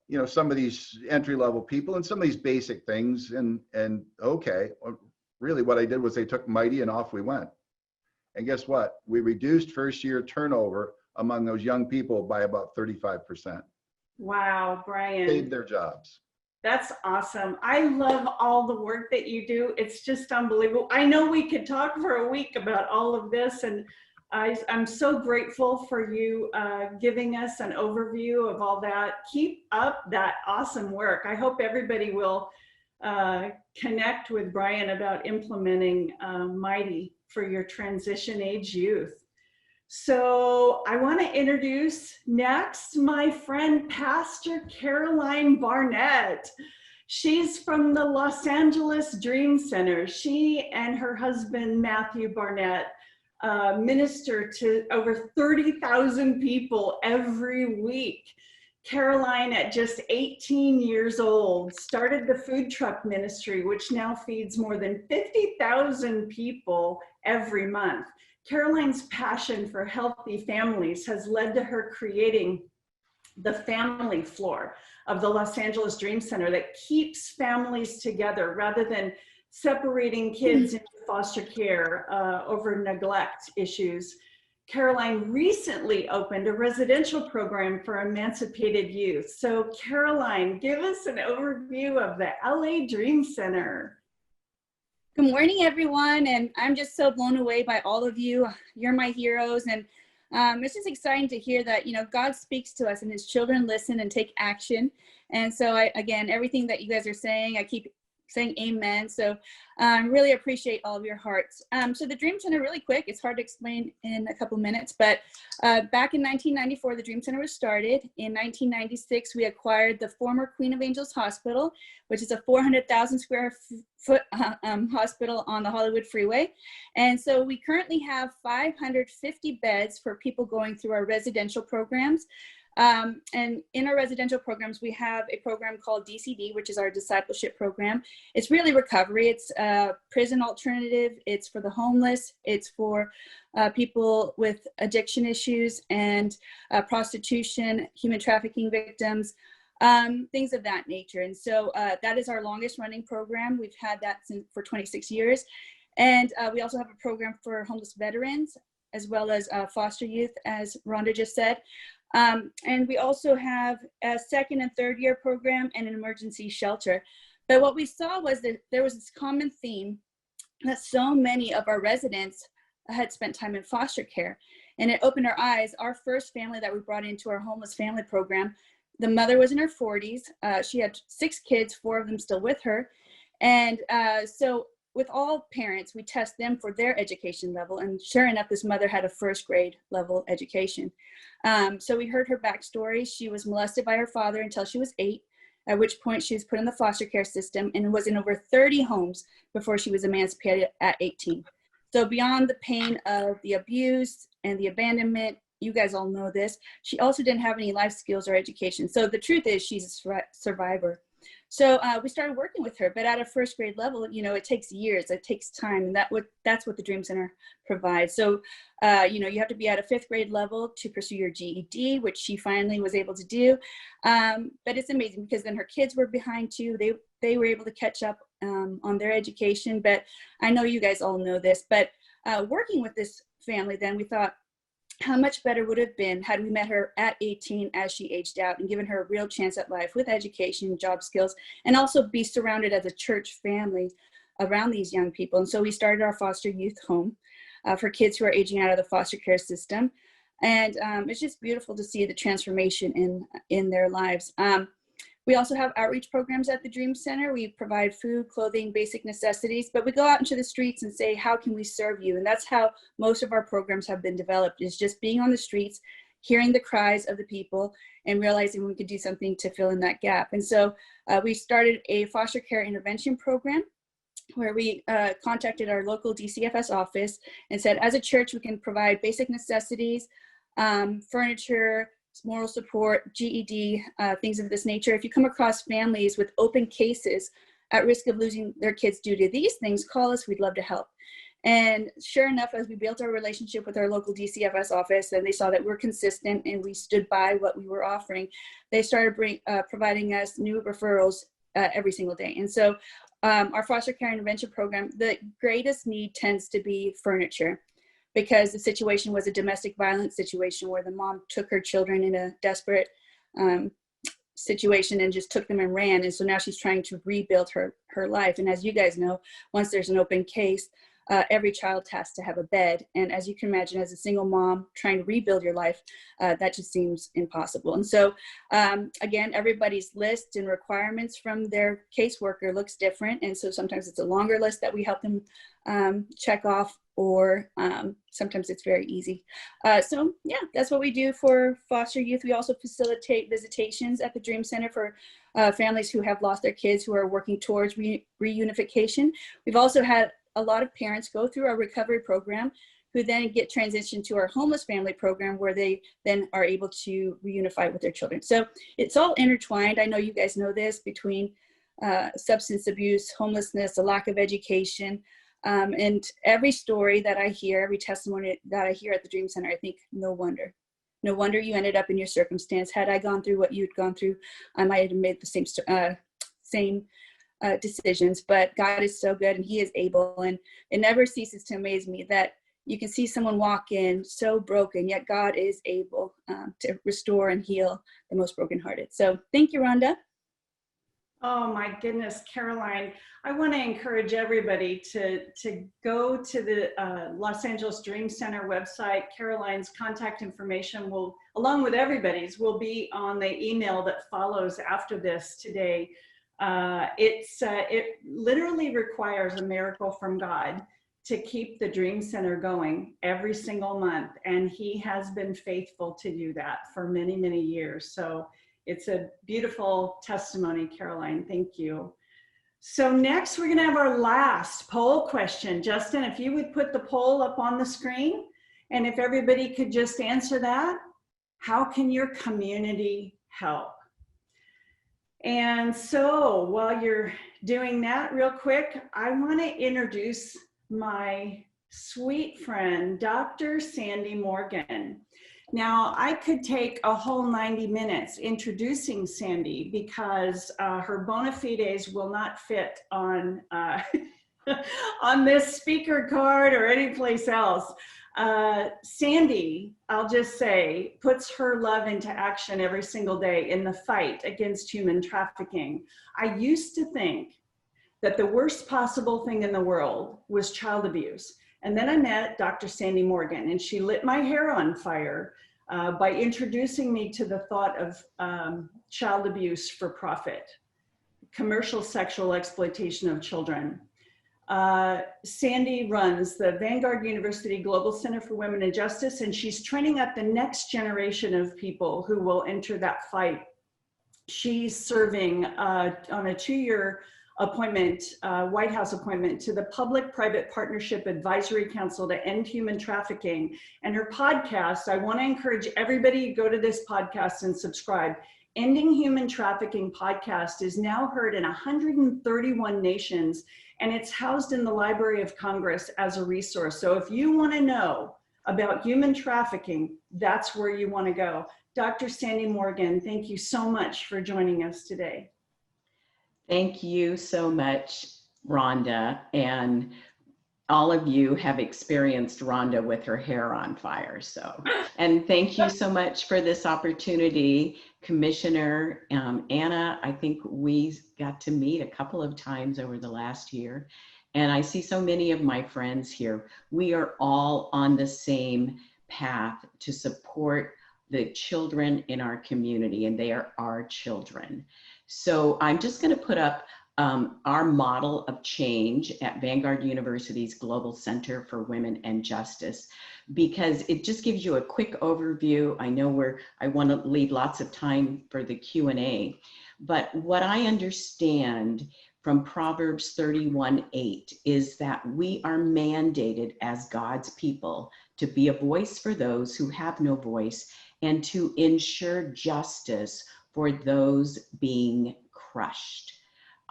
you know, some of these entry-level people and some of these basic things. And okay, really what I did was they took Mighty and off we went. And guess what? We reduced first-year turnover among those young people by about 35%.
Wow, Brian.
Saved their jobs.
That's awesome. I love all the work that you do. It's just unbelievable. I know we could talk for a week about all of this, and I'm so grateful for you giving us an overview of all that. Keep up that awesome work. I hope everybody will connect with Brian about implementing Mighty for your transition age youth. So I want to introduce next my friend, Pastor Caroline Barnett. She's from the Los Angeles Dream Center. She and her husband, Matthew Barnett, minister to over 30,000 people every week. Caroline, at just 18 years old, started the food truck ministry, which now feeds more than 50,000 people every month. Caroline's passion for healthy families has led to her creating the family floor of the Los Angeles Dream Center that keeps families together rather than separating kids into foster care over neglect issues. Caroline recently opened a residential program for emancipated youth. So Caroline, give us an overview of the LA Dream Center.
Good morning, everyone. And I'm just so blown away by all of you. You're my heroes. And it's just exciting to hear that, you know, God speaks to us and his children listen and take action. And so again, everything that you guys are saying, I keep saying amen. So really appreciate all of your hearts. So the Dream Center, really quick, it's hard to explain in a couple minutes, but back in 1994, the Dream Center was started. In 1996, we acquired the former Queen of Angels Hospital, which is a 400,000 square foot hospital on the Hollywood Freeway. And so we currently have 550 beds for people going through our residential programs. And in our residential programs, we have a program called DCD, which is our discipleship program. It's really recovery. It's a prison alternative. It's for the homeless. It's for people with addiction issues and prostitution, human trafficking victims, things of that nature. And so that is our longest running program. We've had that for 26 years. And we also have a program for homeless veterans, as well as foster youth, as Rhonda just said. And we also have a second and third year program and an emergency shelter. But what we saw was that there was this common theme that so many of our residents had spent time in foster care. And it opened our eyes. Our first family that we brought into our homeless family program, the mother was in her 40s. She had 6 kids, 4 of them still with her. And so with all parents, we test them for their education level. And sure enough, this mother had a first grade level education. So we heard her backstory. She was molested by her father until she was 8, at which point she was put in the foster care system and was in over 30 homes before she was emancipated at 18. So beyond the pain of the abuse and the abandonment, you guys all know this, she also didn't have any life skills or education. So the truth is she's a survivor. So we started working with her, but at a first grade level, you know, it takes years, it takes time, and that's what the Dream Center provides. So, you know, you have to be at a 5th grade level to pursue your GED, which she finally was able to do. But it's amazing because then her kids were behind too. They were able to catch up on their education, but I know you guys all know this, but working with this family, then we thought, how much better would it have been had we met her at 18 as she aged out and given her a real chance at life with education, job skills, and also be surrounded as a church family around these young people. And so we started our foster youth home for kids who are aging out of the foster care system. And it's just beautiful to see the transformation in their lives. We also have outreach programs at the Dream Center. We provide food, clothing, basic necessities, but we go out into the streets and say, how can we serve you? And that's how most of our programs have been developed, is just being on the streets, hearing the cries of the people, and realizing we could do something to fill in that gap. And so we started a foster care intervention program where we contacted our local DCFS office and said, as a church, we can provide basic necessities, furniture, moral support, GED, things of this nature. If you come across families with open cases at risk of losing their kids due to these things, call us, we'd love to help. And sure enough, as we built our relationship with our local DCFS office and they saw that we're consistent and we stood by what we were offering, they started providing us new referrals every single day. And so our foster care intervention program, the greatest need tends to be furniture, because the situation was a domestic violence situation where the mom took her children in a desperate situation and just took them and ran. And so now she's trying to rebuild her life. And as you guys know, once there's an open case, every child has to have a bed. And as you can imagine, as a single mom trying to rebuild your life, that just seems impossible. And so again, everybody's list and requirements from their caseworker looks different. And so sometimes it's a longer list that we help them check off, or sometimes it's very easy. So yeah, that's what we do for foster youth. We also facilitate visitations at the Dream Center for families who have lost their kids, who are working towards reunification. We've also had a lot of parents go through our recovery program who then get transitioned to our homeless family program, where they then are able to reunify with their children. So it's all intertwined. I know you guys know this, between substance abuse, homelessness, a lack of education, and every story that I hear, every testimony that I hear at the Dream Center, I think, no wonder you ended up in your circumstance. Had I gone through what you'd gone through, I might have made the same decisions. But God is so good, and He is able, and it never ceases to amaze me that you can see someone walk in so broken, yet God is able to restore and heal the most brokenhearted. So thank you, Rhonda.
Oh my goodness, Caroline. I want to encourage everybody to go to the Los Angeles Dream Center website. Caroline's contact information will, along with everybody's, will be on the email that follows after this today. It literally requires a miracle from God to keep the Dream Center going every single month. And He has been faithful to do that for many, many years. So it's a beautiful testimony, Caroline. Thank you. So next, we're going to have our last poll question. Justin, if you would put the poll up on the screen, and if everybody could just answer that. How can your community help? And so while you're doing that real quick, I want to introduce my sweet friend, Dr. Sandy Morgan. Now, I could take a whole 90 minutes introducing Sandy, because her bona fides will not fit on, on this speaker card or anyplace else. Sandy, I'll just say, puts her love into action every single day in the fight against human trafficking. I used to think that the worst possible thing in the world was child abuse. And then I met Dr. Sandy Morgan, and she lit my hair on fire by introducing me to the thought of child abuse for profit, commercial sexual exploitation of children. Sandy runs the Vanguard University Global Center for Women and Justice, and she's training up the next generation of people who will enter that fight. She's serving on a 2-year appointment, White House appointment, to the Public-Private Partnership Advisory Council to End Human Trafficking. And her podcast, I want to encourage everybody to go to this podcast and subscribe. Ending Human Trafficking podcast is now heard in 131 nations, and it's housed in the Library of Congress as a resource. So if you want to know about human trafficking, that's where you want to go. Dr. Sandy Morgan, thank you so much for joining us today.
Thank you so much, Rhonda. And all of you have experienced Rhonda with her hair on fire. So, and thank you so much for this opportunity. Commissioner Anna, I think we got to meet a couple of times over the last year. And I see so many of my friends here. We are all on the same path to support the children in our community, and they are our children. So I'm just going to put up our model of change at Vanguard University's Global Center for Women and Justice, because it just gives you a quick overview. I know I want to leave lots of time for the Q&A, but what I understand from Proverbs 31:8 is that we are mandated as God's people to be a voice for those who have no voice and to ensure justice for those being crushed.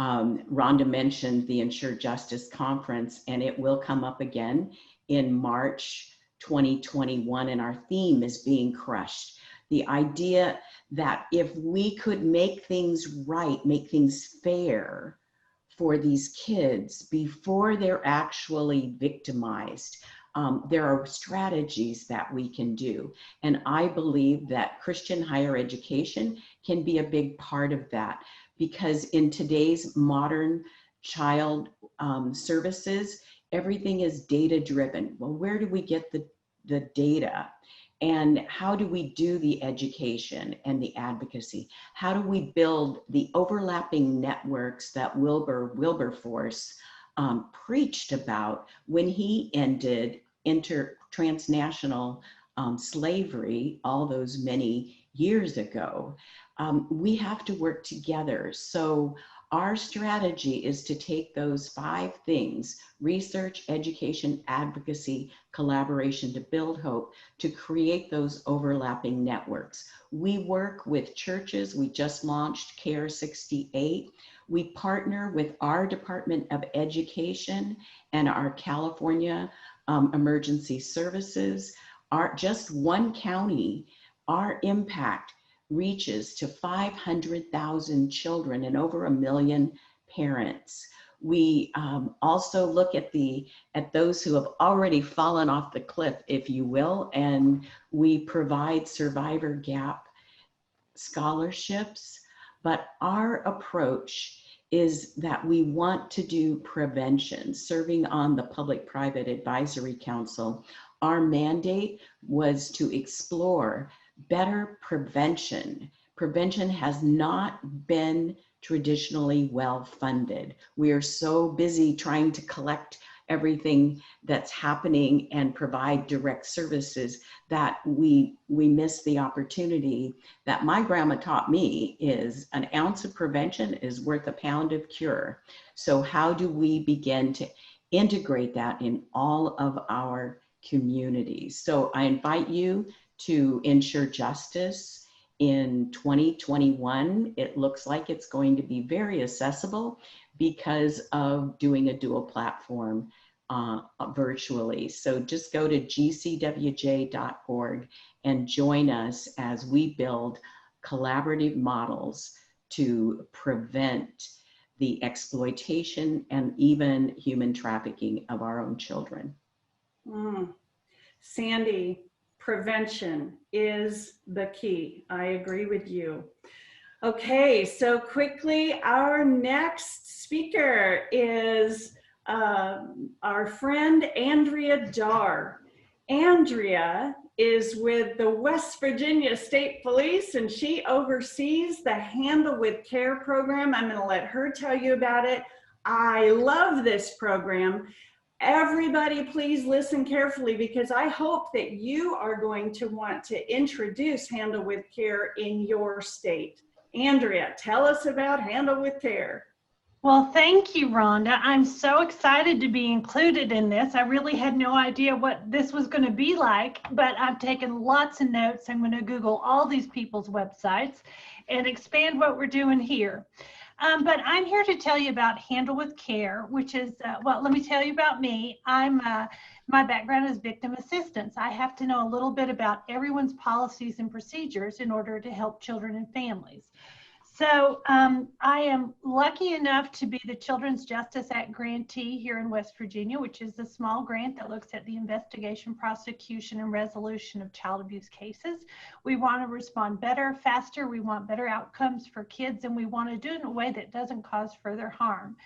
Rhonda mentioned the Ensure Justice Conference, and it will come up again in March 2021, and our theme is being crushed. The idea that if we could make things right, make things fair for these kids before they're actually victimized, there are strategies that we can do. And I believe that Christian higher education can be a big part of that, because in today's modern child services, everything is data driven. Well, where do we get the data? And how do we do the education and the advocacy? How do we build the overlapping networks that Wilberforce preached about when he ended transnational slavery all those many years ago? We have to work together. So our strategy is to take those 5 things: research, education, advocacy, collaboration, to build hope, to create those overlapping networks. We work with churches. We just launched CARE 68. We partner with our Department of Education and our California Emergency Services. Just one county, our impact reaches to 500,000 children and over 1 million parents. We also look at those who have already fallen off the cliff, if you will, and we provide survivor gap scholarships. But our approach is that we want to do prevention. Serving on the Public-Private Advisory Council, our mandate was to explore better prevention. Prevention has not been traditionally well funded. We are so busy trying to collect everything that's happening and provide direct services that we miss the opportunity that my grandma taught me is an ounce of prevention is worth a pound of cure. So how do we begin to integrate that in all of our communities? So I invite you to Ensure Justice in 2021. It looks like it's going to be very accessible because of doing a dual platform virtually. So just go to gcwj.org and join us as we build collaborative models to prevent the exploitation and even human trafficking of our own children.
Sandy, prevention is the key. I agree with you. Okay, so quickly, our next speaker is our friend Andrea Darr. Andrea is with the West Virginia State Police, and she oversees the Handle with Care program. I'm going to let her tell you about it. I love this program. Everybody, please listen carefully, because I hope that you are going to want to introduce Handle with Care in your state. Andrea, tell us about Handle with Care.
Well, thank you, Rhonda. I'm so excited to be included in this. I really had no idea what this was going to be like, but I've taken lots of notes. I'm going to Google all these people's websites and expand what we're doing here. But I'm here to tell you about Handle with Care, which is, well, let me tell you about me. My background is victim assistance. I have to know a little bit about everyone's policies and procedures in order to help children and families. So I am lucky enough to be the Children's Justice Act grantee here in West Virginia, which is a small grant that looks at the investigation, prosecution, and resolution of child abuse cases. We want to respond better, faster. We want better outcomes for kids, and we want to do it in a way that doesn't cause further harm.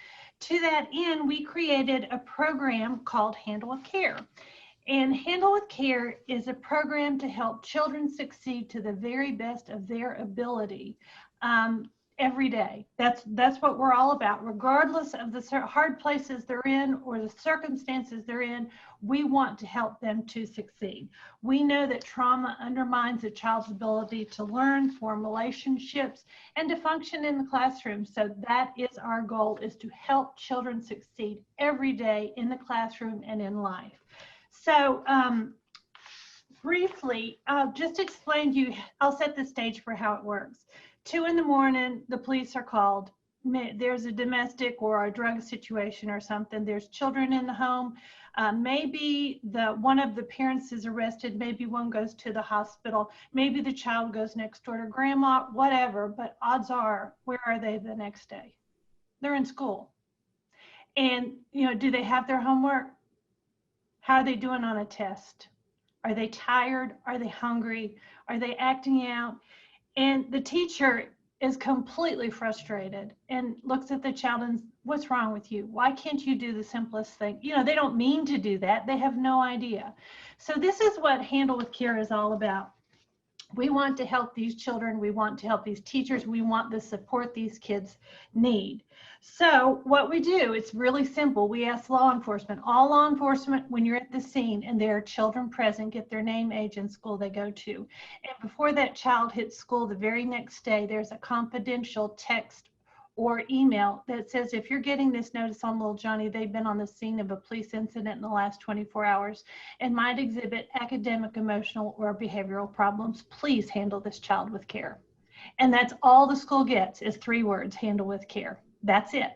To that end, we created a program called Handle with Care. And Handle with Care is a program to help children succeed to the very best of their ability every day. That's what we're all about. Regardless of the hard places they're in or the circumstances they're in, we want to help them to succeed. We know that trauma undermines a child's ability to learn, form relationships, and to function in the classroom. So that is our goal, is to help children succeed every day in the classroom and in life. So briefly, I'll just explain to you, I'll set the stage for how it works. 2 in the morning, the police are called. There's a domestic or a drug situation or something. There's children in the home. Maybe one of the parents is arrested. Maybe one goes to the hospital. Maybe the child goes next door to grandma, whatever. But odds are, where are they the next day? They're in school. And, do they have their homework? How are they doing on a test? Are they tired? Are they hungry? Are they acting out? And the teacher is completely frustrated and looks at the child and, what's wrong with you? Why can't you do the simplest thing? They don't mean to do that. They have no idea. So this is what Handle with Care is all about. We want to help these children. We want to help these teachers. We want the support these kids need. So what we do, it's really simple. We ask law enforcement, all law enforcement, when you're at the scene and there are children present, get their name, age, and school they go to. And before that child hits school the very next day, there's a confidential text or email that says, if you're getting this notice on little Johnny, they've been on the scene of a police incident in the last 24 hours and might exhibit academic, emotional, or behavioral problems. Please handle this child with care. And that's all the school gets, is 3 words, handle with care. That's it.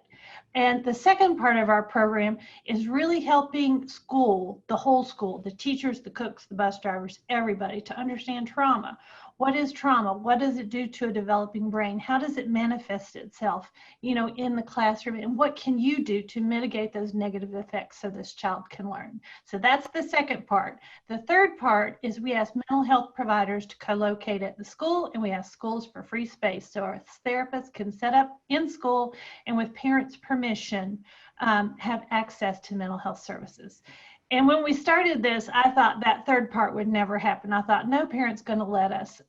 And the second part of our program is really helping school, the whole school, the teachers, the cooks, the bus drivers, everybody, to understand trauma. What is trauma? What does it do to a developing brain? How does it manifest itself, in the classroom? And what can you do to mitigate those negative effects so this child can learn? So that's the second part. The third part is we ask mental health providers to co-locate at the school, and we ask schools for free space so our therapists can set up in school and with parents' permission have access to mental health services. And when we started this, I thought that third part would never happen. I thought no parent's going to let us,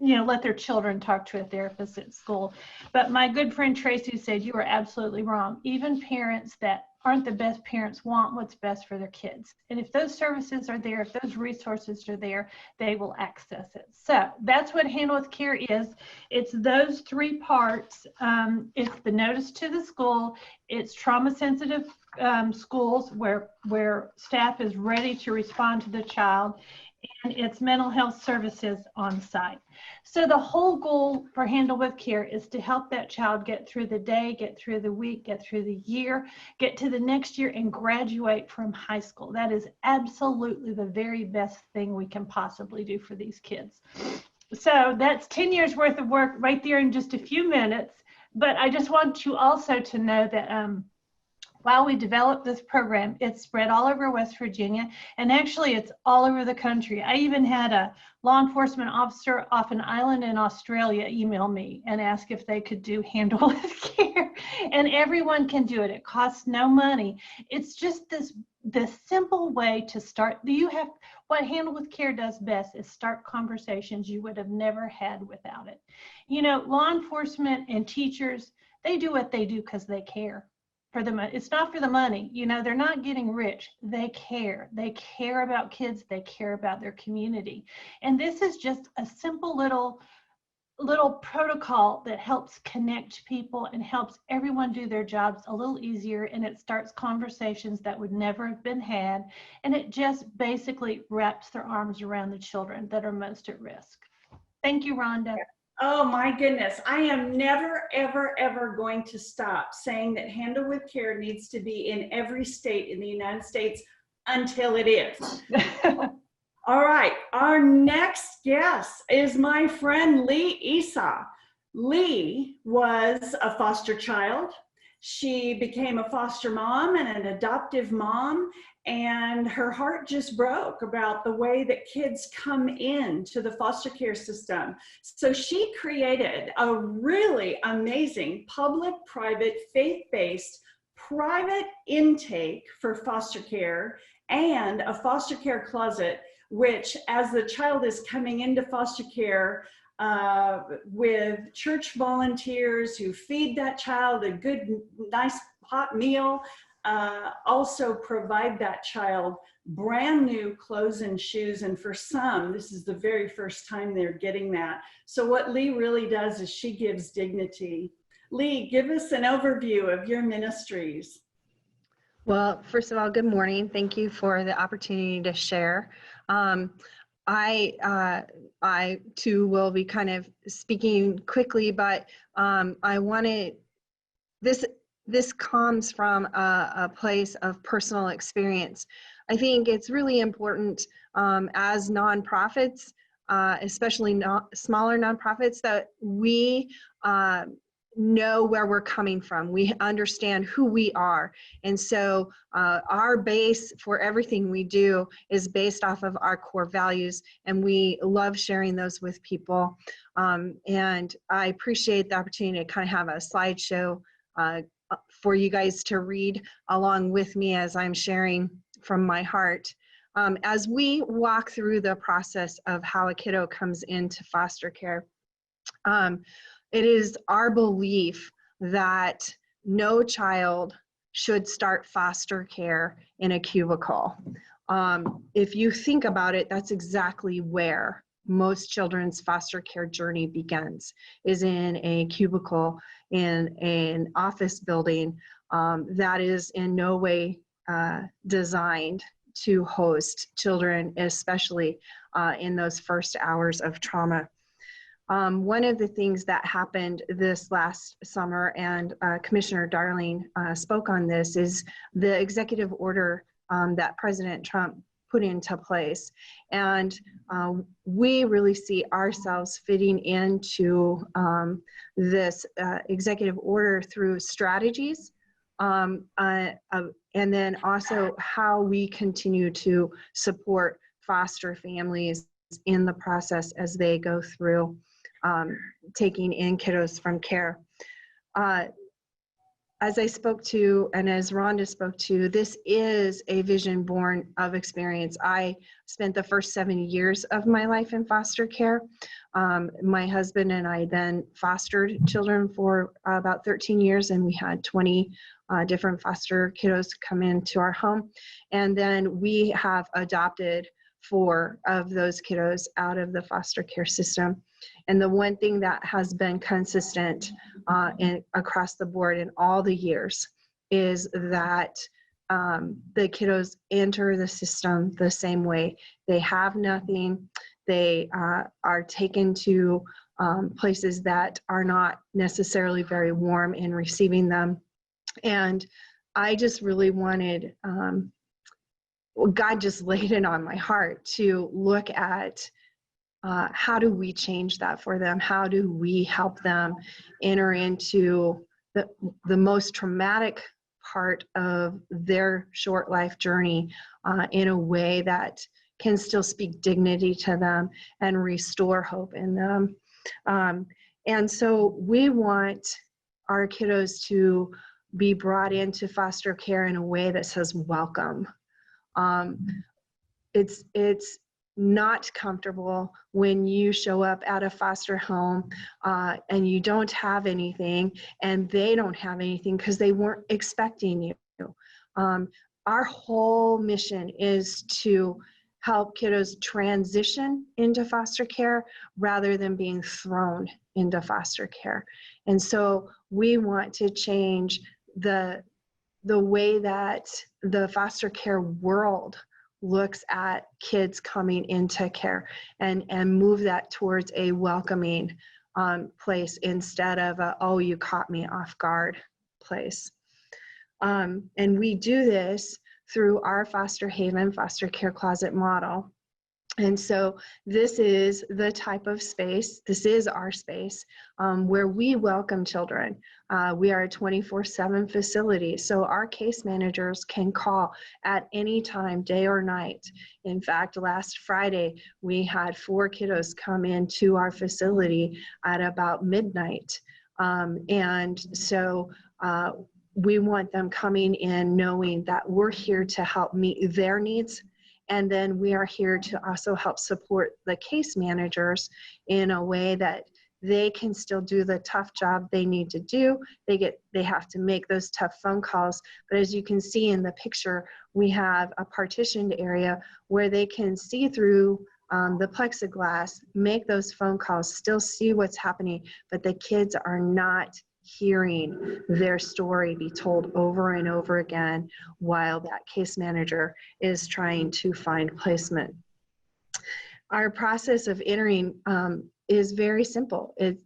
let their children talk to a therapist at school. But my good friend Tracy said, you are absolutely wrong. Even parents that aren't the best parents want what's best for their kids. And if those services are there, if those resources are there, they will access it. So that's what Handle with Care is. It's those 3 parts. It's the notice to the school. It's trauma-sensitive schools where staff is ready to respond to the child, and it's mental health services on site. So the whole goal for Handle with Care is to help that child get through the day, get through the week, get through the year, get to the next year, and graduate from high school. That is absolutely the very best thing we can possibly do for these kids. So that's 10 years worth of work right there in just a few minutes. But I just want you also to know that while we developed this program, it's spread all over West Virginia, and actually it's all over the country. I even had a law enforcement officer off an island in Australia email me and ask if they could do Handle with Care. And everyone can do it. It costs no money. It's just this simple way to start. What Handle with Care does best is start conversations you would have never had without it. Law enforcement and teachers, they do what they do because they care. It's not for the money. They're not getting rich. They care. They care about kids. They care about their community. And this is just a simple little protocol that helps connect people and helps everyone do their jobs a little easier. And it starts conversations that would never have been had. And it just basically wraps their arms around the children that are most at risk. Thank you, Rhonda.
Oh my goodness. I am never, ever, ever going to stop saying that Handle with Care needs to be in every state in the United States until it is. All right. Our next guest is my friend Lee Esau. Lee was a foster child. She became a foster mom and an adoptive mom, and her heart just broke about the way that kids come into the foster care system. So she created a really amazing public-private, faith-based private intake for foster care and a foster care closet, which as the child is coming into foster care, with church volunteers who feed that child a good, nice hot meal, also provide that child brand new clothes and shoes. And for some, this is the very first time they're getting that. So what Lee really does is she gives dignity. Lee, give us an overview of your ministries.
Well, first of all, good morning. Thank you for the opportunity to share. I too will be kind of speaking quickly, but I wanted this comes from a place of personal experience. I think it's really important as nonprofits, especially smaller nonprofits, that we know where we're coming from. We understand who we are. And so our base for everything we do is based off of our core values, and we love sharing those with people. And I appreciate the opportunity to kind of have a slideshow for you guys to read along with me as I'm sharing from my heart. As we walk through the process of how a kiddo comes into foster care, it is our belief that no child should start foster care in a cubicle. If you think about it, that's exactly where most children's foster care journey begins, is in a cubicle in an office building that is in no way designed to host children, especially in those first hours of trauma. One of the things that happened this last summer, and Commissioner Darling spoke on this, is the executive order that President Trump put into place. And we really see ourselves fitting into this executive order through strategies, and then also how we continue to support foster families in the process as they go through taking in kiddos from care. As I spoke to, and as Rhonda spoke to, this is a vision born of experience. I spent the first 7 years of my life in foster care. My husband and I then fostered children for about 13 years, and we had 20 different foster kiddos come into our home. And then we have adopted 4 of those kiddos out of the foster care system. And the one thing that has been consistent across the board in all the years is that the kiddos enter the system the same way. They have nothing. They are taken to places that are not necessarily very warm in receiving them. And I just really wanted, God just laid it on my heart to look at how do we change that for them? How do we help them enter into the most traumatic part of their short life journey in a way that can still speak dignity to them and restore hope in them? And so we want our kiddos to be brought into foster care in a way that says welcome. It's not comfortable when you show up at a foster home and you don't have anything and they don't have anything because they weren't expecting you. Our whole mission is to help kiddos transition into foster care rather than being thrown into foster care. And so we want to change the way that the foster care world looks at kids coming into care and move that towards a welcoming place instead of a, oh, you caught me off guard place. And we do this through our Foster Haven foster care closet model. And so this is the type of space, this is our space where we welcome children. We are a 24/7 facility, so our case managers can call at any time, day or night. In fact, last Friday, we had 4 kiddos come into our facility at about midnight. And so we want them coming in knowing that we're here to help meet their needs. And then we are here to also help support the case managers in a way that they can still do the tough job they need to do. They have to make those tough phone calls. But as you can see in the picture, we have a partitioned area where they can see through the plexiglass, make those phone calls, still see what's happening, but the kids are not hearing their story be told over and over again while that case manager is trying to find placement. Our process of entering is very simple. The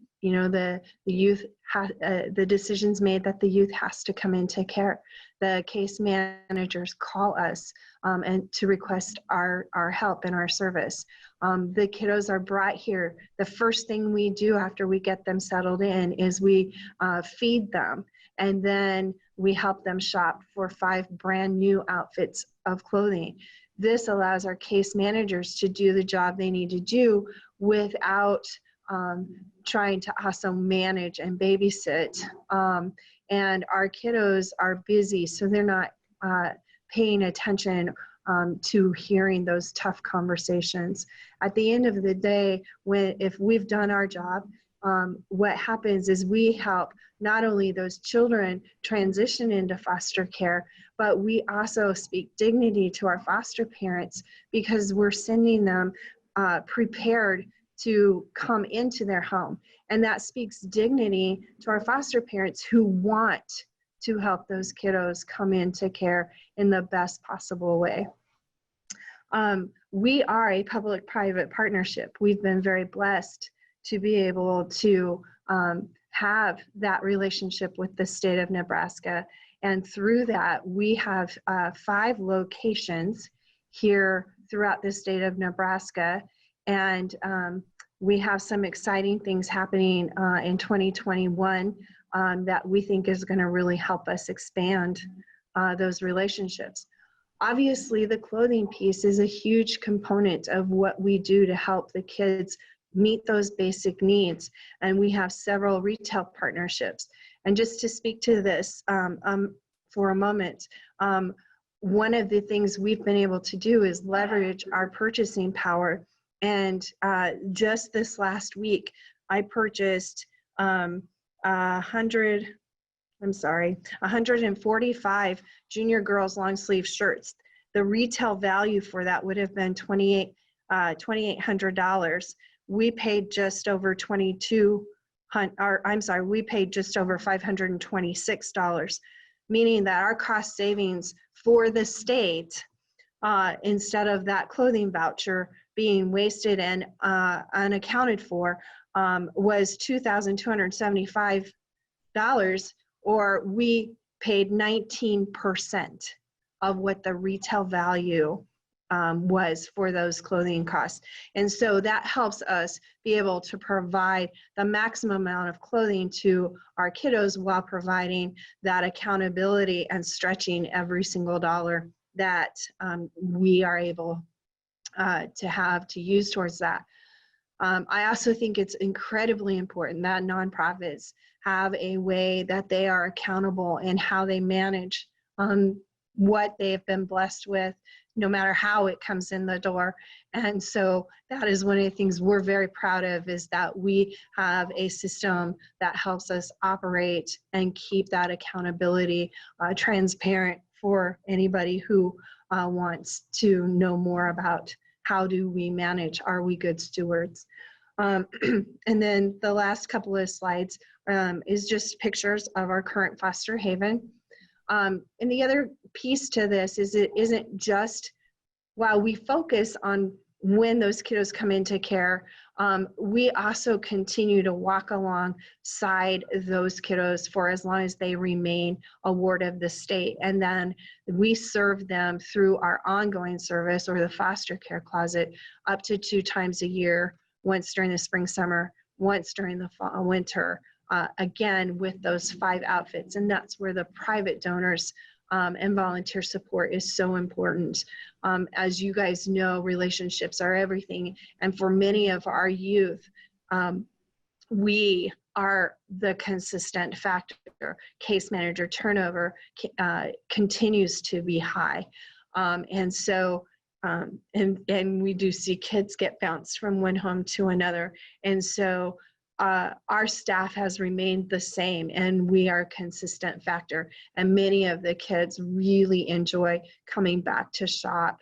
youth the decision's made that the youth has to come into care. The case managers call us and to request our help and our service. The kiddos are brought here. The first thing we do after we get them settled in is we feed them, and then we help them shop for 5 brand new outfits of clothing. This allows our case managers to do the job they need to do without trying to also manage and babysit. And our kiddos are busy, so they're not paying attention to hearing those tough conversations. At the end of the day, if we've done our job, what happens is we help not only those children transition into foster care, but we also speak dignity to our foster parents, because we're sending them prepared to come into their home. And that speaks dignity to our foster parents who want to help those kiddos come into care in the best possible way. We are a public-private partnership. We've been very blessed to be able to have that relationship with the state of Nebraska. And through that, we have 5 locations here throughout the state of Nebraska. And we have some exciting things happening in 2021 that we think is going to really help us expand those relationships. Obviously, the clothing piece is a huge component of what we do to help the kids meet those basic needs. And we have several retail partnerships. And just to speak to this for a moment, one of the things we've been able to do is leverage our purchasing power. And just this last week, I purchased 145 junior girls long sleeve shirts. The retail value for that would have been $2,800. We paid just over we paid just over $526, meaning that our cost savings for the state, instead of that clothing voucher being wasted and unaccounted for, was $2,275, or we paid 19% of what the retail value was for those clothing costs. And so that helps us be able to provide the maximum amount of clothing to our kiddos while providing that accountability and stretching every single dollar that we are able to use towards that. I also think it's incredibly important that nonprofits have a way that they are accountable in how they manage what they have been blessed with, no matter how it comes in the door. And so that is one of the things we're very proud of, is that we have a system that helps us operate and keep that accountability transparent for anybody who wants to know more about how do we manage, are we good stewards? And then the last couple of slides is just pictures of our current foster haven. And the other piece to this is it isn't just, while we focus on when those kiddos come into care, we also continue to walk alongside those kiddos for as long as they remain a ward of the state. And then we serve them through our ongoing service, or the foster care closet, up to 2 times a year, once during the spring, summer, once during the fall, winter. Again, with those 5 outfits. And that's where the private donors and volunteer support is so important. As you guys know, relationships are everything. And for many of our youth, we are the consistent factor. Case manager turnover continues to be high. And we do see kids get bounced from one home to another. And so our staff has remained the same, and we are a consistent factor. And many of the kids really enjoy coming back to shop,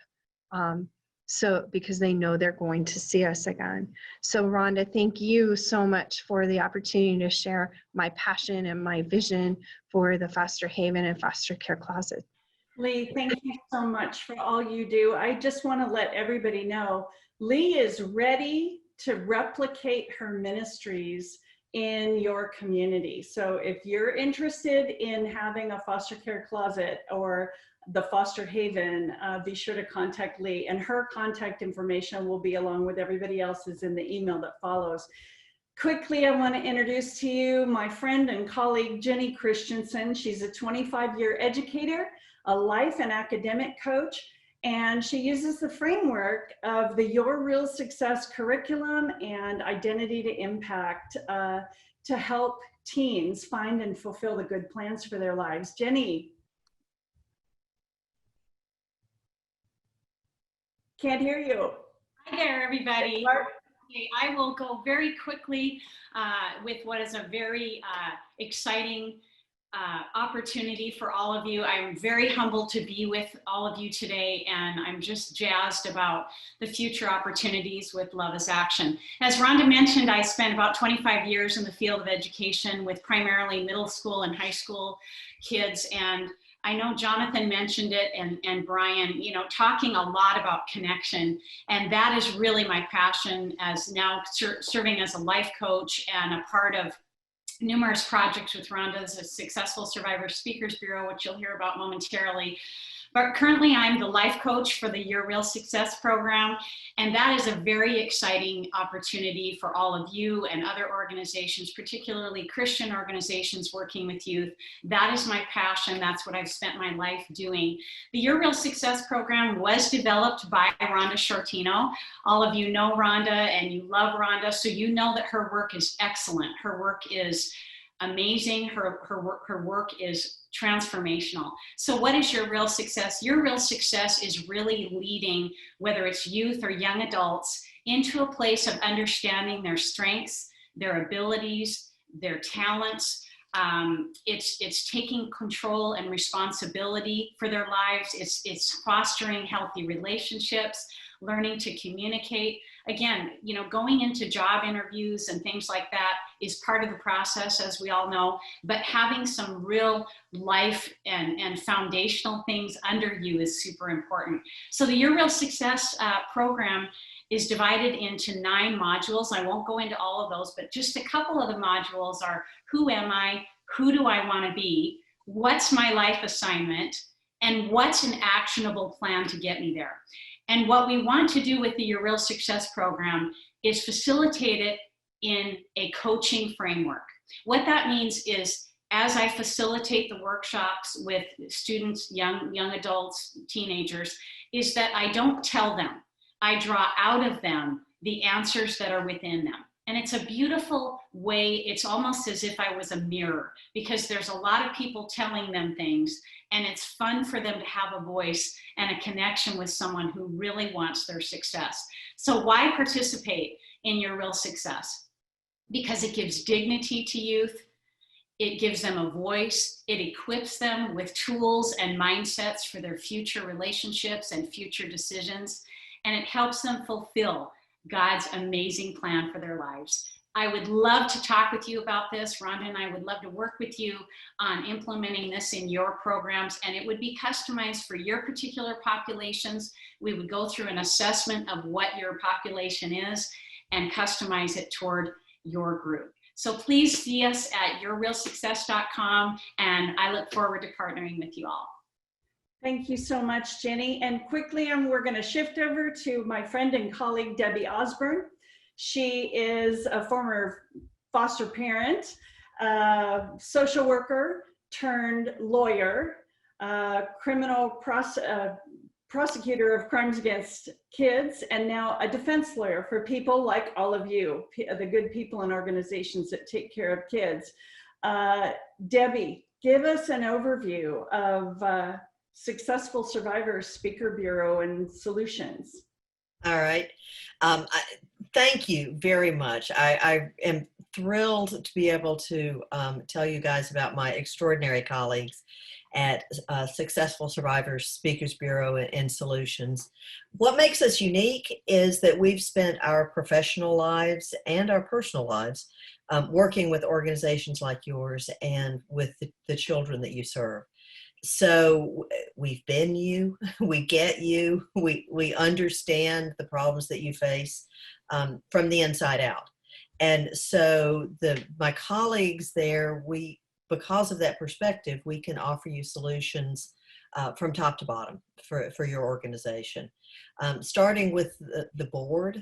because they know they're going to see us again. So Rhonda, thank you so much for the opportunity to share my passion and my vision for the foster haven and foster care closet.
Lee, thank you so much for all you do. I just want to let everybody know, Lee is ready to replicate her ministries in your community. So if you're interested in having a foster care closet or the foster haven, be sure to contact Lee, and her contact information will be along with everybody else's in the email that follows. Quickly, I want to introduce to you my friend and colleague, Jenny Christensen. She's a 25-year educator, a life and academic coach, and she uses the framework of the Your Real Success curriculum and identity to impact to help teens find and fulfill the good plans for their lives. Jenny. Can't hear you.
Hi there, everybody. Okay, I will go very quickly with what is a very exciting opportunity for all of you. I'm very humbled to be with all of you today, and I'm just jazzed about the future opportunities with Love is Action. As Rhonda mentioned, I spent about 25 years in the field of education with primarily middle school and high school kids, and I know Jonathan mentioned it, and Brian, you know, talking a lot about connection, and that is really my passion as now serving as a life coach and a part of numerous projects with Rhonda's Successful Survivor Speakers Bureau, which you'll hear about momentarily. But currently I'm the life coach for the Your Real Success program, and that is a very exciting opportunity for all of you and other organizations, particularly Christian organizations working with youth. That is my passion. That's what I've spent my life doing. The Your Real Success program was developed by Rhonda Shortino. All of you know Rhonda and you love Rhonda, so you know that her work is excellent. Her work is amazing. Her work is transformational. So what is your real success? Your real success is really leading, whether it's youth or young adults, into a place of understanding their strengths, their abilities, their talents. It's taking control and responsibility for their lives. It's fostering healthy relationships, learning to communicate. Again, you know, going into job interviews and things like that is part of the process, as we all know, but having some real life and foundational things under you is super important. So the Your Real Success program is divided into 9 modules. I won't go into all of those, but just a couple of the modules are: who am I? Who do I want to be? What's my life assignment? And what's an actionable plan to get me there? And what we want to do with the Your Real Success program is facilitate it in a coaching framework. What that means is, as I facilitate the workshops with students, young adults, teenagers, is that I don't tell them. I draw out of them the answers that are within them. And it's a beautiful way. It's almost as if I was a mirror, because there's a lot of people telling them things, and it's fun for them to have a voice and a connection with someone who really wants their success. So why participate in Your Real Success? Because it gives dignity to youth. It gives them a voice. It equips them with tools and mindsets for their future relationships and future decisions. And it helps them fulfill God's amazing plan for their lives. I would love to talk with you about this. Rhonda and I would love to work with you on implementing this in your programs, and it would be customized for your particular populations. We would go through an assessment of what your population is and customize it toward your group. So please see us at yourrealsuccess.com, and I look forward to partnering with you all.
Thank you so much, Jenny. And quickly, we're going to shift over to my friend and colleague, Debbie Osborne. She is a former foster parent, social worker turned lawyer, criminal prosecutor of crimes against kids, and now a defense lawyer for people like all of you, the good people and organizations that take care of kids. Debbie, give us an overview of Successful Survivors Speaker Bureau and Solutions.
All right. Thank you very much. I am thrilled to be able to tell you guys about my extraordinary colleagues at Successful Survivors Speakers Bureau and Solutions. What makes us unique is that we've spent our professional lives and our personal lives working with organizations like yours and with the children that you serve. So we've been you, we get you, we understand the problems that you face from the inside out. And so my colleagues there, because of that perspective, we can offer you solutions from top to bottom for your organization. Starting with the board,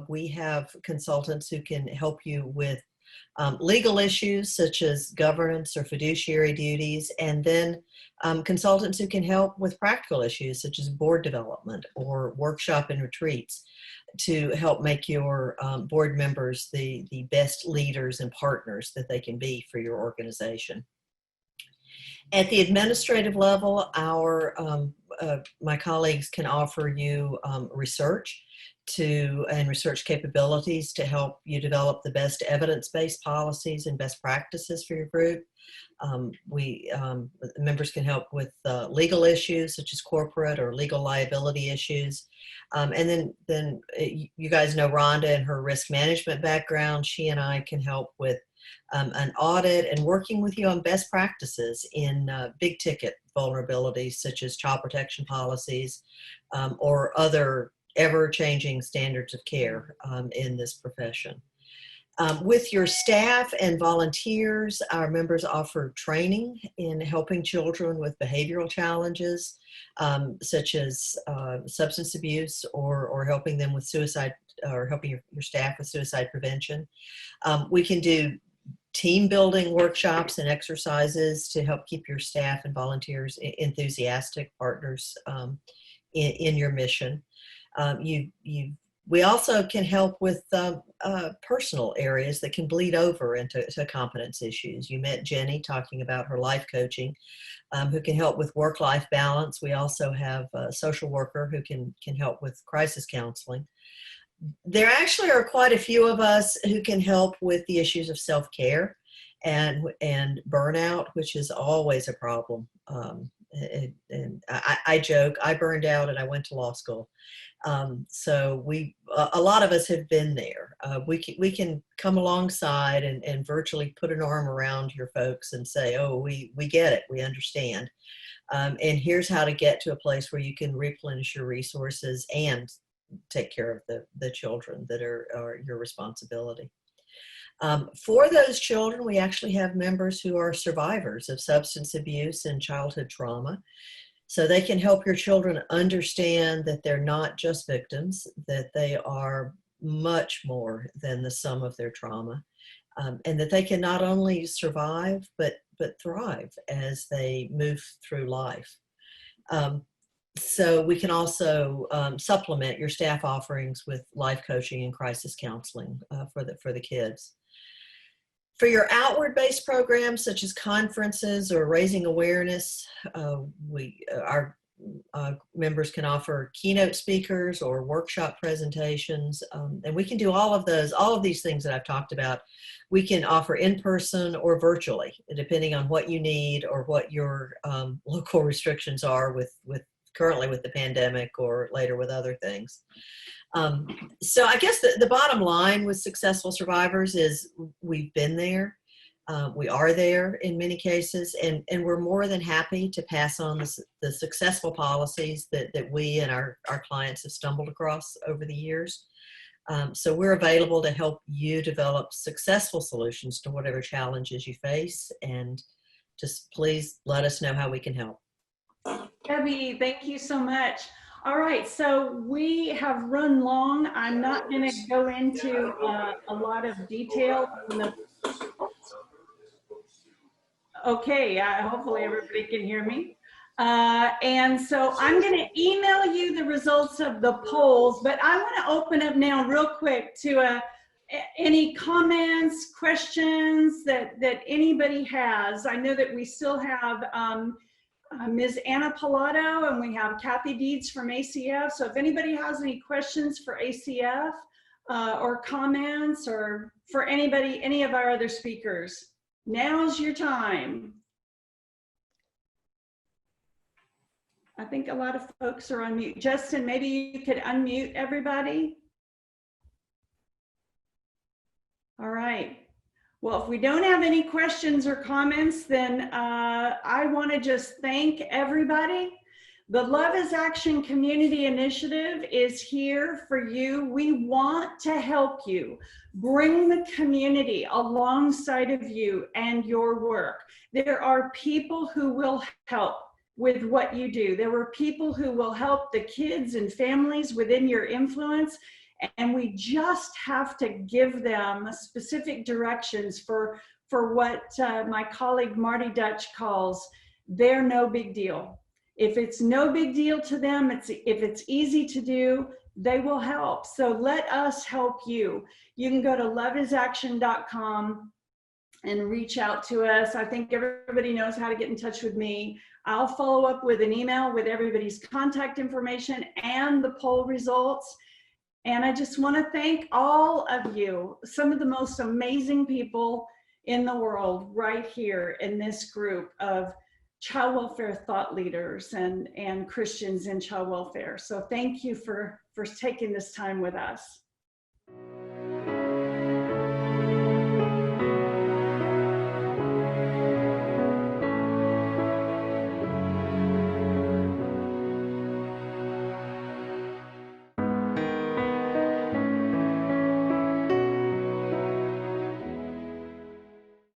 we have consultants who can help you with legal issues such as governance or fiduciary duties, and then consultants who can help with practical issues such as board development or workshop and retreats to help make your board members the best leaders and partners that they can be for your organization. At the administrative level, my colleagues can offer you research and research capabilities to help you develop the best evidence-based policies and best practices for your group. Members can help with legal issues such as corporate or legal liability issues. And then you guys know Rhonda and her risk management background. She and I can help with an audit and working with you on best practices in big ticket vulnerabilities such as child protection policies or other ever-changing standards of care in this profession. With your staff and volunteers, our members offer training in helping children with behavioral challenges, such as substance abuse or helping them with suicide, or helping your staff with suicide prevention. We can do team building workshops and exercises to help keep your staff and volunteers enthusiastic partners in your mission. We also can help with personal areas that can bleed over into competence issues. You met Jenny talking about her life coaching, who can help with work-life balance. We also have a social worker who can help with crisis counseling. There actually are quite a few of us who can help with the issues of self-care and burnout, which is always a problem. And I joke, I burned out and I went to law school. So a lot of us have been there. We can come alongside and virtually put an arm around your folks and say, oh, we get it, we understand. And here's how to get to a place where you can replenish your resources and take care of the children that are your responsibility. For those children, we actually have members who are survivors of substance abuse and childhood trauma. So they can help your children understand that they're not just victims, that they are much more than the sum of their trauma, and that they can not only survive, but thrive as they move through life. So we can also supplement your staff offerings with life coaching and crisis counseling for the kids. For your outward-based programs, such as conferences or raising awareness, our members can offer keynote speakers or workshop presentations, and we can do all of these things that I've talked about. We can offer in person or virtually, depending on what you need or what your local restrictions are currently with the pandemic or later with other things. So I guess the bottom line with Successful Survivors is we've been there. We are there in many cases, and we're more than happy to pass on the successful policies that we and our clients have stumbled across over the years. So we're available to help you develop successful solutions to whatever challenges you face, and just please let us know how we can help.
Debbie, thank you so much. All right, so we have run long. I'm not going to go into a lot of detail. Okay, hopefully everybody can hear me. And so I'm going to email you the results of the polls, but I want to open up now real quick to any comments, questions that anybody has. I know that we still have Ms. Anna Pilato, and we have Kathy Deeds from ACF. So if anybody has any questions for ACF or comments, or for anybody, any of our other speakers, now's your time. I think a lot of folks are on mute. Justin, maybe you could unmute everybody. All right. Well, if we don't have any questions or comments, then I want to just thank everybody. The Love is Action Community Initiative is here for you. We want to help you. Bring the community alongside of you and your work. There are people who will help with what you do. There are people who will help the kids and families within your influence. And we just have to give them specific directions for what my colleague Marty Dutch calls, they're no big deal. If it's no big deal to them, if it's easy to do, they will help. So let us help you. You can go to loveisaction.com and reach out to us. I think everybody knows how to get in touch with me. I'll follow up with an email with everybody's contact information and the poll results. And I just want to thank all of you, some of the most amazing people in the world right here in this group of child welfare thought leaders and Christians in child welfare. So thank you for taking this time with us.